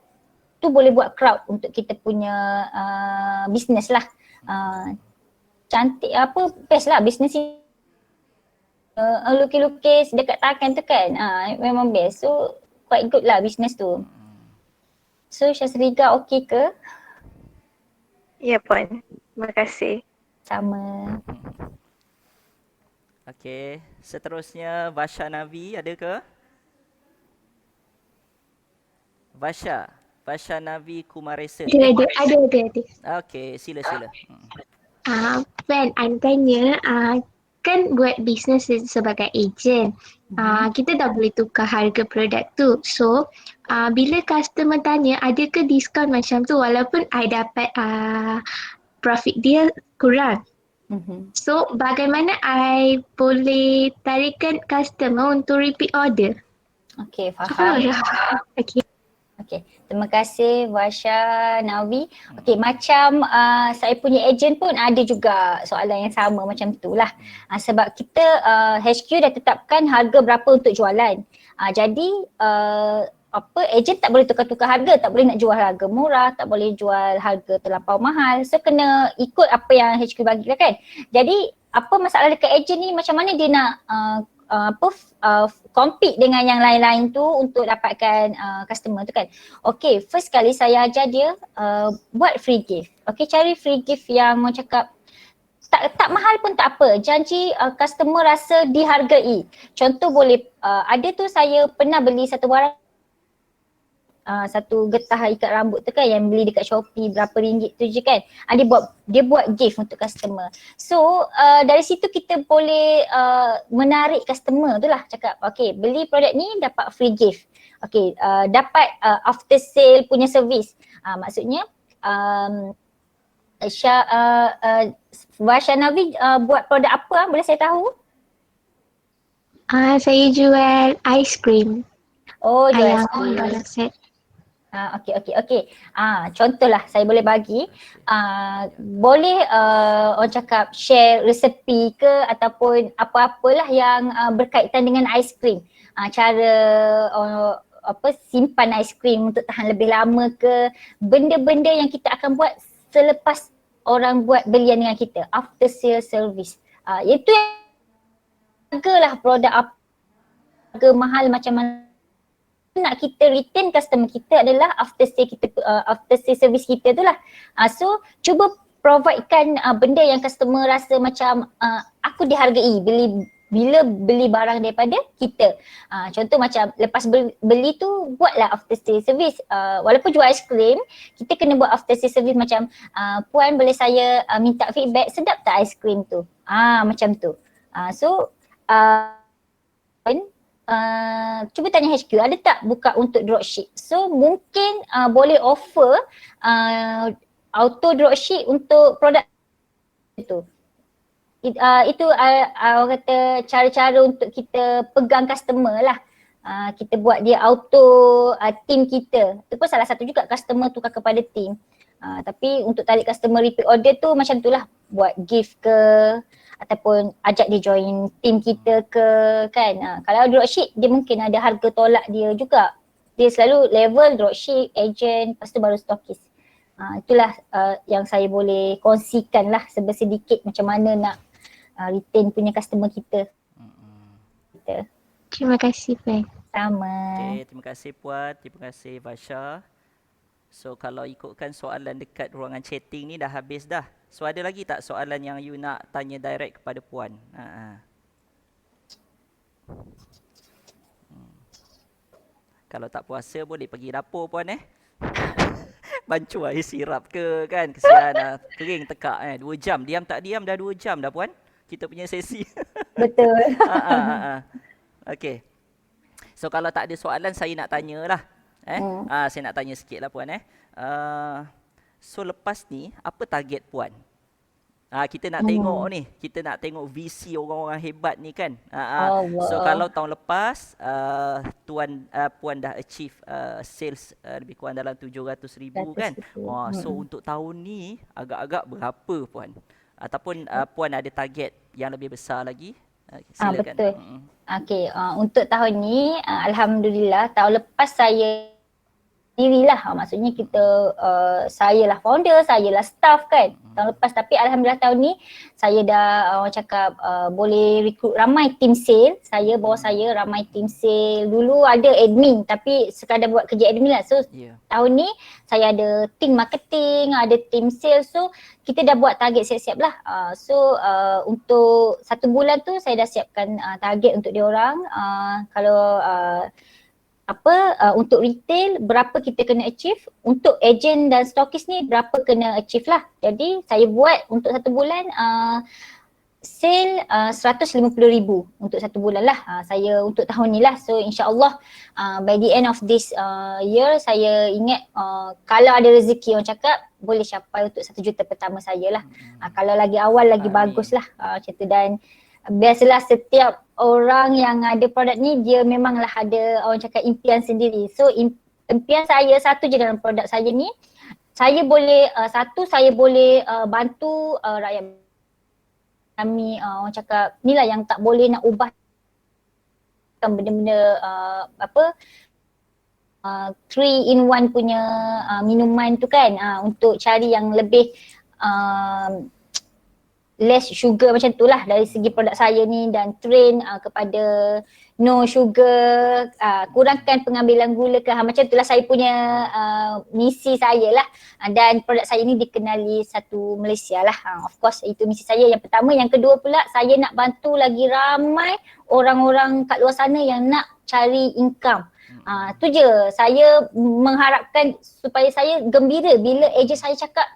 tu boleh buat crowd untuk kita punya business lah. Cantik apa, best lah business ni. Lukis-lukis dekat tangan tu kan, memang best. So quite good lah business tu. So Syazriga okey ke? Ya Puan, terima kasih. Sama. Okey, seterusnya Vasha Navi ada ke? Vasha Navi Kumaresa. Ada. Okey, sila. Friend, I tanya, kan buat bisnes sebagai ejen, kita dah boleh tukar harga produk tu. So, bila customer tanya, ada ke diskaun macam tu walaupun I dapat profit dia kurang? So, bagaimana I boleh tarikkan customer untuk repeat order? Okey, faham. Okay. Okey, terima kasih Vasha Navi. Okey, macam saya punya ejen pun ada juga soalan yang sama macam itulah. Sebab kita HQ dah tetapkan harga berapa untuk jualan. Jadi ejen tak boleh tukar-tukar harga, tak boleh nak jual harga murah, tak boleh jual harga terlampau mahal. So kena ikut apa yang HQ bagi lah kan. Jadi apa masalah dekat ejen ni, macam mana dia nak compete dengan yang lain-lain tu untuk dapatkan customer tu kan. Okay, first kali saya ajar dia buat free gift. Okay, cari free gift yang mau cakap tak mahal pun tak apa. Janji customer rasa dihargai. Contoh boleh, ada tu saya pernah beli satu barang, satu getah ikat rambut tu kan yang beli dekat Shopee berapa ringgit tu je kan. Dia buat gift untuk customer. So dari situ kita boleh menarik customer tu lah, cakap okay, beli produk ni dapat free gift. Okay, dapat after sale punya service. Maksudnya Vasha Navi buat produk apa, boleh saya tahu? Saya jual ice cream. Oh, jual Ayam ice cream. produk set. Okey. Contohlah saya boleh bagi, boleh orang cakap share resepi ke ataupun apa-apalah yang berkaitan dengan aiskrim. Cara simpan aiskrim untuk tahan lebih lama ke, benda-benda yang kita akan buat selepas orang buat belian dengan kita, after sale service. Itu yang hargalah produk apa, harga mahal macam mana nak kita retain customer kita adalah after sale service kita tu lah. So cuba providekan benda yang customer rasa macam aku dihargai bila beli barang daripada kita. Contoh macam lepas beli tu buatlah after sale service. Walaupun jual aiskrim, kita kena buat after sale service macam puan boleh saya minta feedback, sedap tak aiskrim tu? Macam tu. So cuba tanya HQ ada tak buka untuk dropship. So mungkin boleh offer auto dropship untuk produk itu. Itu orang kata cara-cara untuk kita pegang customer lah. Kita buat dia auto team kita. Itu pun salah satu juga customer tukar kepada team. Tapi untuk tarik customer repeat order tu macam tu lah. Buat gift ke ataupun ajak dia join team kita ke kan. Kalau dropship dia mungkin ada harga tolak dia juga. Dia selalu level dropship, agent, lepas tu baru stokis. Itulah yang saya boleh kongsikan lah sedikit macam mana nak retain punya customer kita. Terima kasih Puan. Sama. Okay, terima kasih Puan, terima kasih Vasha. So kalau ikutkan soalan dekat ruangan chatting ni dah habis dah. So ada lagi tak soalan yang you nak tanya direct kepada Puan? Kalau tak puasa boleh pergi dapur Puan Bancu air sirap ke kan, kesian kering tekak 2 jam, diam tak diam dah 2 jam dah Puan kita punya sesi. Betul. Okay. So kalau tak ada soalan saya nak tanya lah. Saya nak tanya sikit lah Puan So lepas ni apa target Puan? Kita nak tengok ni, kita nak tengok visi orang-orang hebat ni kan. So kalau tahun lepas Puan dah achieve sales lebih kurang dalam 700,000 kan. So untuk tahun ni agak-agak berapa Puan? Ataupun Puan ada target yang lebih besar lagi? Silakan. Betul. Okey, untuk tahun ni alhamdulillah tahun lepas saya dirilah. Maksudnya kita saya lah founder, saya lah staff kan tahun lepas, tapi alhamdulillah tahun ni saya dah orang cakap boleh recruit ramai team sale. Saya bawah saya ramai team sale. Dulu ada admin tapi sekadar buat kerja admin lah. So tahun ni saya ada team marketing, ada team sale. So kita dah buat target siap-siap lah. So untuk 1 bulan tu saya dah siapkan target untuk diorang. Kalau untuk retail berapa kita kena achieve, untuk agent dan stokis ni berapa kena achieve lah. Jadi saya buat untuk 1 bulan sale 150,000 untuk 1 bulan lah saya untuk tahun ni lah. So insyaAllah by the end of this year saya ingat kalau ada rezeki orang cakap boleh capai untuk 1 juta pertama saya lah. Kalau lagi awal lagi bagus lah macam tu. Dan biasalah setiap orang yang ada produk ni dia memanglah ada orang cakap impian sendiri. So impian saya satu je dalam produk saya ni, saya boleh saya boleh bantu rakyat kami. Orang cakap ni lah yang tak boleh nak ubah benda-benda 3-in-1 punya minuman tu kan, untuk cari yang lebih less sugar macam tu lah dari segi produk saya ni, dan train kepada no sugar, kurangkan pengambilan gula ke, macam tu lah saya punya misi saya lah. Dan produk saya ni dikenali satu Malaysia lah. Of course itu misi saya yang pertama. Yang kedua pula saya nak bantu lagi ramai orang-orang kat luar sana yang nak cari income. Tu je, saya mengharapkan supaya saya gembira bila ejen saya cakap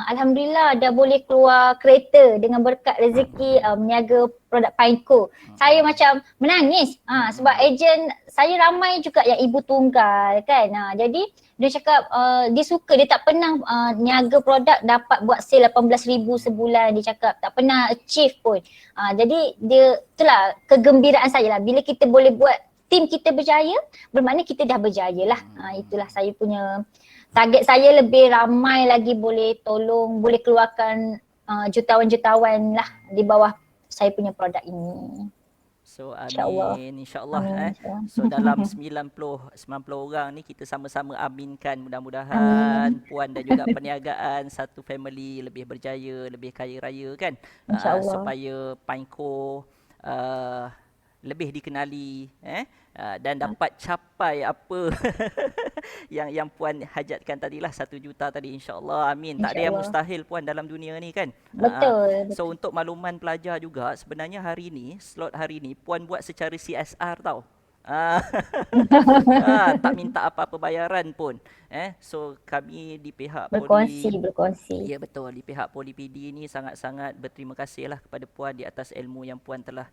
alhamdulillah dah boleh keluar kereta dengan berkat rezeki meniaga produk Pineco. Saya macam menangis sebab ejen saya ramai juga yang ibu tunggal kan. Jadi dia cakap dia suka, dia tak pernah niaga produk dapat buat sale 18,000 sebulan, dia cakap tak pernah achieve pun. Jadi dia itulah kegembiraan saya lah bila kita boleh buat tim kita berjaya, bermakna kita dah berjaya lah. Itulah saya punya target saya, lebih ramai lagi boleh tolong, boleh keluarkan jutawan-jutawan lah di bawah saya punya produk ini. So amin, insyaAllah. So dalam 90 orang ni kita sama-sama aminkan, mudah-mudahan puan dan juga perniagaan satu family lebih berjaya, lebih kaya raya kan. Supaya Pineco lebih dikenali dan dapat capai apa yang puan hajatkan tadilah 1 juta tadi, insya-Allah. Amin. Tak ada yang mustahil puan dalam dunia ni kan. Betul. So untuk makluman pelajar juga, sebenarnya hari ni slot hari ni puan buat secara CSR tau. Tak minta apa-apa bayaran pun. So kami di pihak berkongsi. Ya betul, di pihak Poli PD ni sangat-sangat berterima kasihlah kepada puan di atas ilmu yang puan telah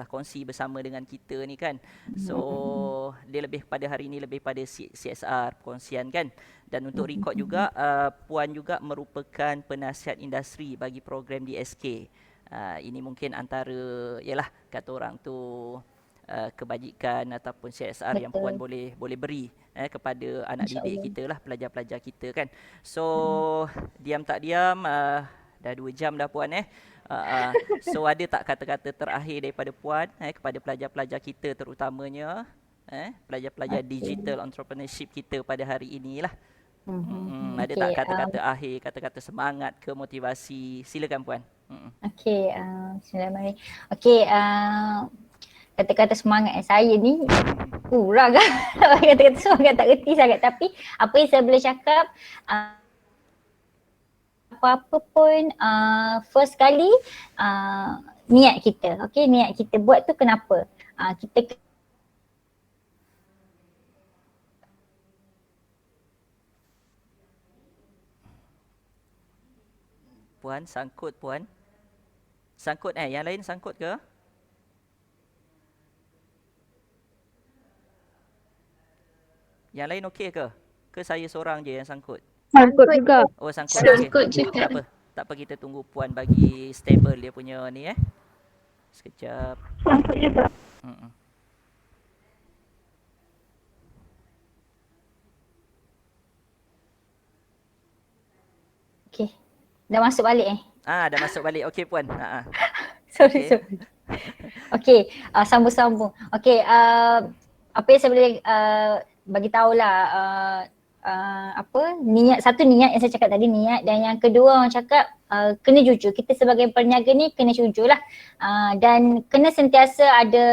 kongsi bersama dengan kita ni kan. So dia lebih pada hari ni lebih pada CSR perkongsian kan. Dan untuk rekod juga puan juga merupakan penasihat industri bagi program DSK. Ini mungkin antara yalah kata orang tu kebajikan ataupun CSR yang puan boleh beri kepada anak didik kita lah, pelajar-pelajar kita kan. So diam tak diam dah 2 jam dah puan so ada tak kata-kata terakhir daripada puan kepada pelajar-pelajar kita, terutamanya pelajar-pelajar digital entrepreneurship kita pada hari inilah. Ada tak kata-kata akhir, kata-kata semangat ke motivasi? Silakan puan. Bismillahirrahmanirrahim. Kata-kata semangat saya ni kurang lah. Kata-kata semangat tak reti sangat, tapi apa yang saya boleh cakap, apa-apa pun first kali niat kita. Niat kita buat tu kenapa? Kita puan sangkut puan. Sangkut yang lain sangkut ke? Yang lain okey ke? Ke saya seorang je yang sangkut? Sangkut juga. Oh sangkut. Sangkut juga. Tak apa kita tunggu puan bagi stable dia punya ni Sekejap. Sangkut juga. Okey. Dah masuk balik Dah masuk balik. Okey puan. Sorry. Okey, sambung-sambung. Okey, apa yang saya boleh bagi tahulah apa niat, satu niat yang saya cakap tadi, niat, dan yang kedua orang cakap kena jujur. Kita sebagai peniaga ni kena jujur lah, dan kena sentiasa ada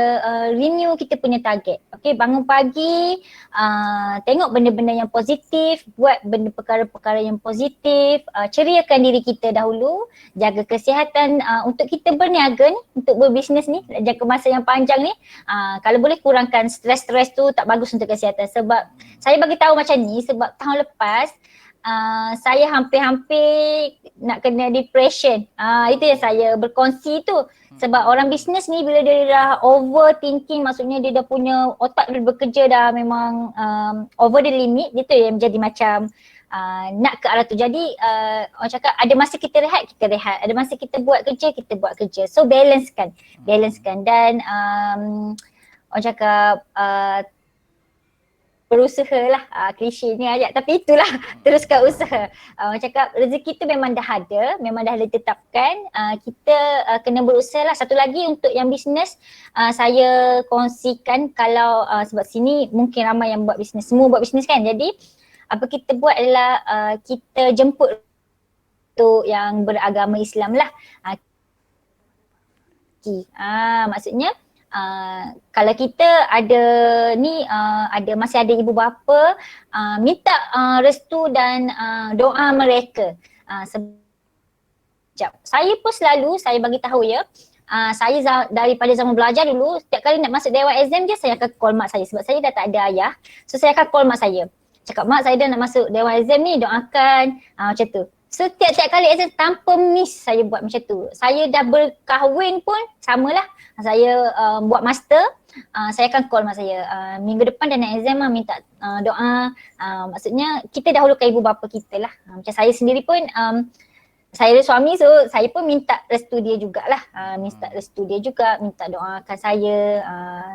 renew kita punya target. Okay, bangun pagi, tengok benda-benda yang positif, buat benda perkara-perkara yang positif, ceriakan diri kita dahulu, jaga kesihatan untuk kita berniaga ni, untuk berbisnes ni, jangka masa yang panjang ni. Kalau boleh kurangkan stres-stres tu, tak bagus untuk kesihatan. Sebab saya bagi tahu macam ni sebab tahun lepas saya hampir-hampir nak kena depression. Itu yang saya berkongsi tu. Sebab orang bisnes ni bila dia dah overthinking, maksudnya dia dah punya otak dia bekerja dah memang over the limit, dia tu yang menjadi macam nak ke arah tu. Jadi orang cakap ada masa kita rehat, ada masa kita buat kerja. So balancekan. Dan orang cakap berusaha lah, klise ni ayat, tapi itulah, teruskan usaha. Orang cakap rezeki tu memang dah ada, memang dah ditetapkan, kita kena berusaha lah. Satu lagi untuk yang bisnes, saya kongsikan kalau sebab sini mungkin ramai yang buat bisnes, semua buat bisnes kan, jadi apa kita buat adalah kita jemput untuk yang beragama Islam lah. Maksudnya kalau kita ada ni, masih ada ibu bapa, minta restu dan doa mereka. Sekejap. Saya pun selalu, saya bagi tahu ya, saya daripada zaman belajar dulu, setiap kali nak masuk dewan exam je, saya akan call mak saya sebab saya dah tak ada ayah. So saya akan call mak saya. Cakap, mak saya dah nak masuk dewan exam ni, doakan, macam tu. So tiap-tiap kali exam tanpa miss saya buat macam tu. Saya dah berkahwin pun samalah. Saya buat master, saya akan call mak saya. Minggu depan dah nak exam, minta doa. Maksudnya kita dahulukan ibu bapa kita lah. Macam saya sendiri pun, saya ada suami, so saya pun minta restu dia jugalah. Minta restu dia juga, minta doakan saya.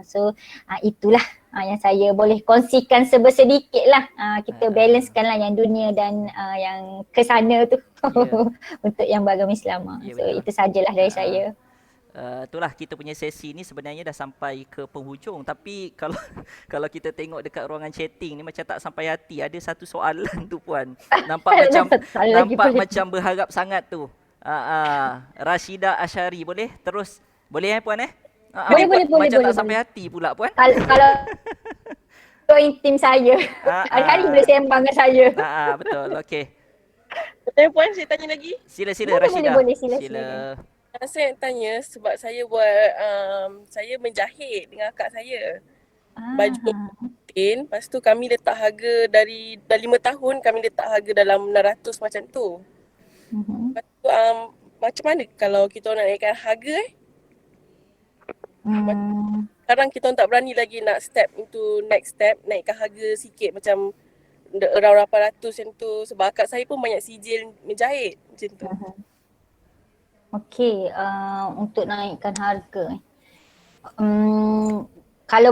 So itulah yang saya boleh kongsikan sedikit lah. Kita balancekan lah yang dunia dan yang ke sana tu untuk yang beragama Islam. So itu sajalah dari saya. Itulah kita punya sesi ni sebenarnya dah sampai ke penghujung, tapi kalau kita tengok dekat ruangan chatting ni macam tak sampai hati. Ada satu soalan tu puan. Nampak macam berharap sangat tu. Rashida Ashari, boleh terus? Boleh puan Boleh. Macam tak sampai hati pula puan. Kalau intim saya. Hari-hari boleh sembang dengan saya. Betul. Okey. Betul puan, saya tanya lagi. Sila Rashida. Boleh, sila. Saya nak tanya sebab saya buat saya menjahit dengan akak saya. Baju kain, lepas tu kami letak harga dari dah 5 tahun kami letak harga dalam 600 macam tu. Lepas tu macam mana kalau kita nak naikkan harga sekarang kita tak berani lagi nak step into next step, naikkan harga sikit macam around 800 macam tu sebab akak saya pun banyak sijil menjahit macam tu. Okey, untuk naikkan harga. Kalau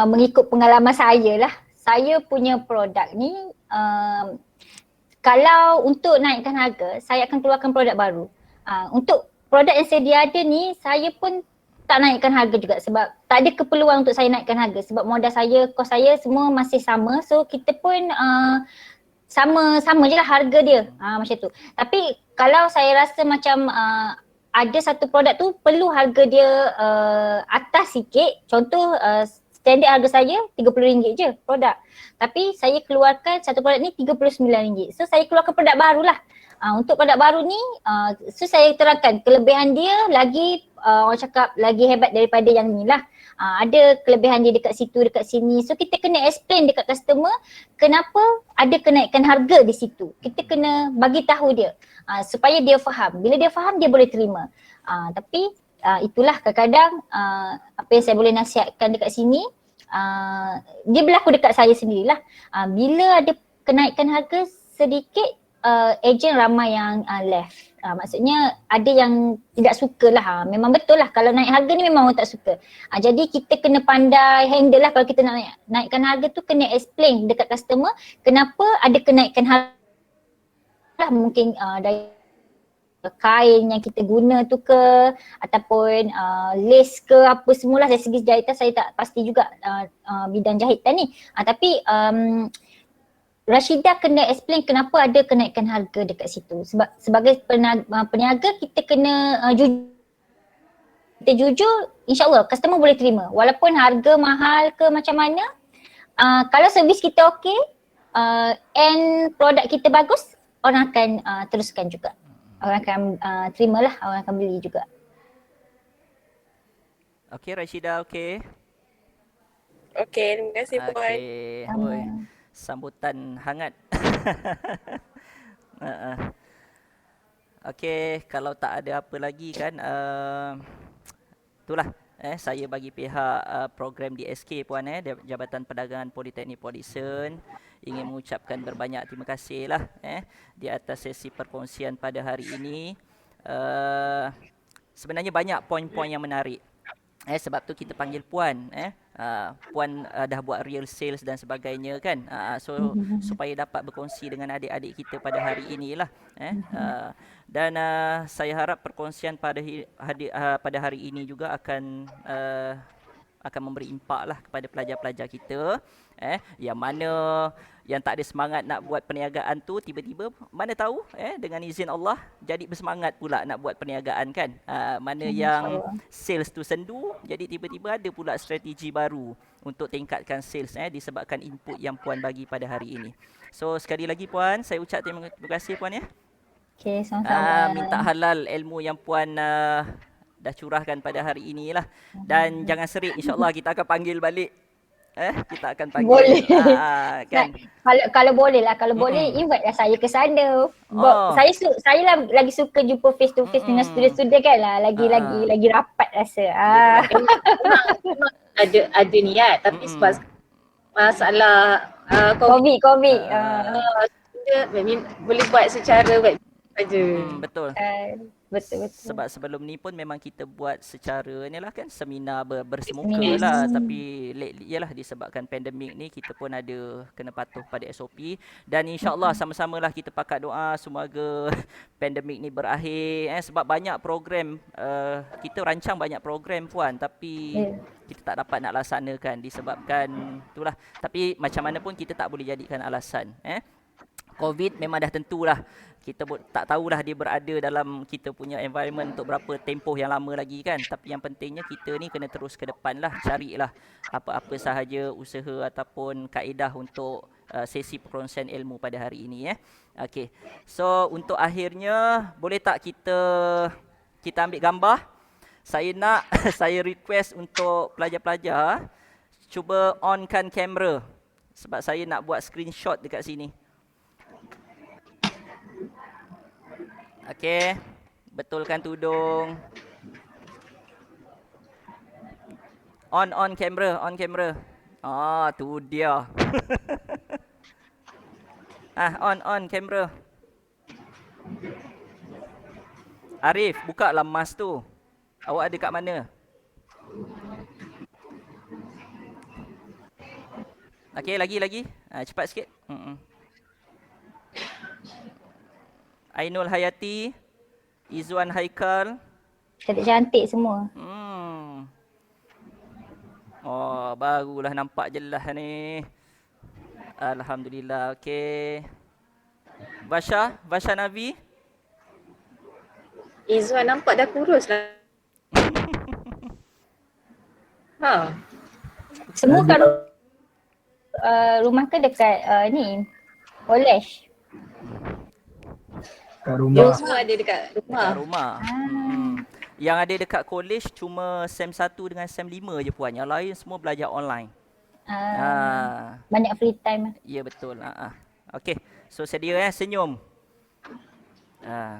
mengikut pengalaman saya lah, saya punya produk ni, kalau untuk naikkan harga, saya akan keluarkan produk baru. Untuk produk yang sedia ada ni, saya pun tak naikkan harga juga sebab tak ada keperluan untuk saya naikkan harga sebab modal saya, kos saya semua masih sama. So kita pun sama je lah harga dia, macam tu. Tapi kalau saya rasa macam ada satu produk tu perlu harga dia atas sikit, contoh standard harga saya RM30 je produk, tapi saya keluarkan satu produk ni RM39. So saya keluarkan produk baru lah. Untuk produk baru ni, so saya terangkan kelebihan dia lagi, orang cakap lagi hebat daripada yang ni lah. Ada kelebihan dia dekat situ, dekat sini. So kita kena explain dekat customer kenapa ada kenaikan harga di situ. Kita kena bagi tahu dia supaya dia faham. Bila dia faham, dia boleh terima. Tapi itulah kadang-kadang apa yang saya boleh nasihatkan dekat sini, dia berlaku dekat saya sendirilah. Bila ada kenaikan harga sedikit, ejen ramai yang left. Maksudnya ada yang tidak suka lah. Memang betul lah kalau naik harga ni memang orang tak suka. Jadi kita kena pandai handle lah. Kalau kita nak naikkan harga tu, kena explain dekat customer kenapa ada kenaikan harga lah. Mungkin dari kain yang kita guna tu ke ataupun lace ke apa semualah dari segi jahitan saya tak pasti juga bidang jahitan ni. Tapi Rashidah kena explain kenapa ada kenaikan harga dekat situ. Sebab sebagai peniaga kita kena kita jujur, insyaAllah customer boleh terima. Walaupun harga mahal ke macam mana, kalau servis kita okey, and produk kita bagus, orang akan teruskan juga. Orang akan terimalah, orang akan beli juga. Okey Rashidah, okey. Okey, terima kasih Puan. Okey. Oi, sambutan hangat. Okey, kalau tak ada apa lagi kan, itulah saya bagi pihak program DSK Puan Jabatan Perdagangan Politeknik Port Dickson ingin mengucapkan berbanyak terima kasih lah di atas sesi perkongsian pada hari ini. Sebenarnya banyak poin-poin yang menarik. Sebab tu kita panggil Puan. Puan dah buat real sales dan sebagainya kan. So supaya dapat berkongsi dengan adik-adik kita pada hari inilah. Dan saya harap perkongsian pada hari ini juga akan memberi impak lah kepada pelajar-pelajar kita. Yang tak ada semangat nak buat perniagaan tu, tiba-tiba mana tahu dengan izin Allah jadi bersemangat pula nak buat perniagaan kan. Mana yang sales tu sendu, jadi tiba-tiba ada pula strategi baru untuk tingkatkan sales disebabkan input yang Puan bagi pada hari ini. So sekali lagi Puan, saya ucap terima kasih Puan Okey, sama-sama. Minta halal ilmu yang Puan dah curahkan pada hari inilah. Dan jangan serik, insya-Allah kita akan panggil balik. Kita akan panggil. Boleh. Kan. Kalau boleh lah, kalau boleh invite lah saya ke sana. Saya lah lagi suka jumpa face to face dengan student-student kan lah, lagi rapat rasa. Memang ada niat tapi sebab masalah COVID. Boleh buat secara web saja. Betul. Betul. Sebab sebelum ni pun memang kita buat secara ni lah kan, seminar bersemuka lah. Tapi lately ialah disebabkan pandemik ni kita pun ada kena patuh pada SOP. Dan insyaAllah sama-samalah kita pakat doa semoga pandemik ni berakhir. Sebab banyak program, kita rancang banyak program Puan, tapi kita tak dapat nak laksanakan disebabkan itulah. Tapi macam mana pun kita tak boleh jadikan alasan. COVID memang dah tentulah. Kita tak tahulah dia berada dalam kita punya environment untuk berapa tempoh yang lama lagi kan. Tapi yang pentingnya kita ni kena terus ke depan lah. Carilah apa-apa sahaja usaha ataupun kaedah untuk sesi perkongsian ilmu pada hari ini. Okey. So untuk akhirnya boleh tak kita ambil gambar. Saya nak saya request untuk pelajar-pelajar cuba onkan kamera. Sebab saya nak buat screenshot dekat sini. Okey, betulkan tudung. On kamera. Tu dia. On kamera. Arif, buka lah mask tu. Awak ada kat mana? Okey, lagi. Cepat sikit. Ainul Hayati, Izwan Haikal. Cantik-cantik semua. Oh, barulah nampak jelas ni. Alhamdulillah. Okey. Vasha Navi. Izwan nampak dah kurus lah. Semua kat rumah ke dekat ni college? Kat rumah. Semua ada dekat rumah. Yang ada dekat college cuma SEM 1 dengan SEM 5 je Puan. Yang lain semua belajar online. Banyak free time. Ya betul. Okey. So sedia senyum.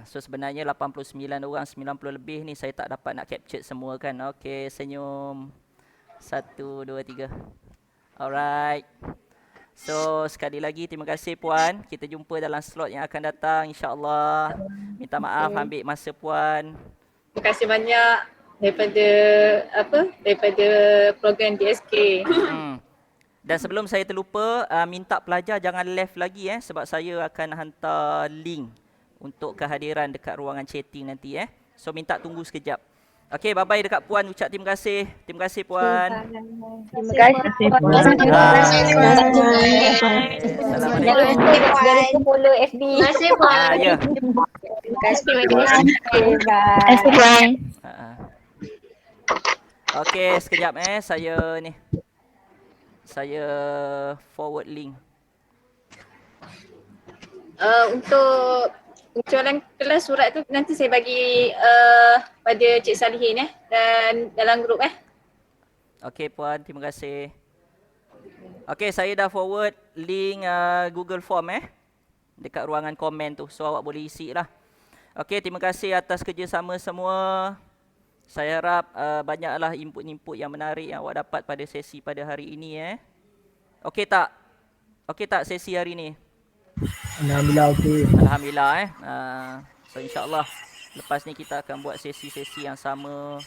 So sebenarnya 89 orang, 90 lebih ni saya tak dapat nak capture semua kan. Okey, senyum. 1 2 3. Alright. So sekali lagi terima kasih Puan. Kita jumpa dalam slot yang akan datang insya-Allah. Minta maaf ambil masa Puan. Terima kasih banyak daripada program DSK. Dan sebelum saya terlupa, minta pelajar jangan left lagi sebab saya akan hantar link untuk kehadiran dekat ruangan chatting nanti So minta tunggu sekejap. Okey, bye-bye dekat Puan, ucap terima kasih. Terima kasih Puan. Terima kasih. Assalamualaikum. Jangan lupa follow FB. Terima kasih Puan. Ya. Terima kasih. Bye. Okey, sekejap saya forward link. Untuk penjualan kelas surat tu nanti saya bagi pada Cik Salihin dan dalam grup Okey Puan, terima kasih. Okey, saya dah forward link Google Form dekat ruangan komen tu. So awak boleh isi lah. Okey, terima kasih atas kerjasama semua. Saya harap banyaklah input-input yang menarik yang awak dapat pada sesi pada hari ini Okey tak? Okey tak sesi hari ni? Alhamdulillah okey. Alhamdulillah So insyaAllah lepas ni kita akan buat sesi-sesi yang sama.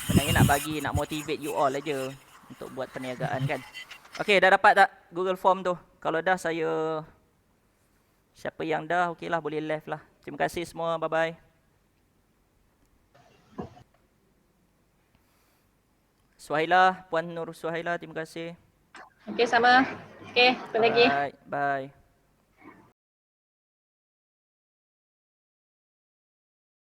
Sebenarnya nak motivate you all aja untuk buat perniagaan kan. Okey, dah dapat tak Google Form tu? Kalau dah siapa yang dah okeylah boleh left lah. Terima kasih semua, bye-bye. Suhaila, Puan Nur Suhaila, terima kasih. Okey, sama. Okey, apa lagi? Bye.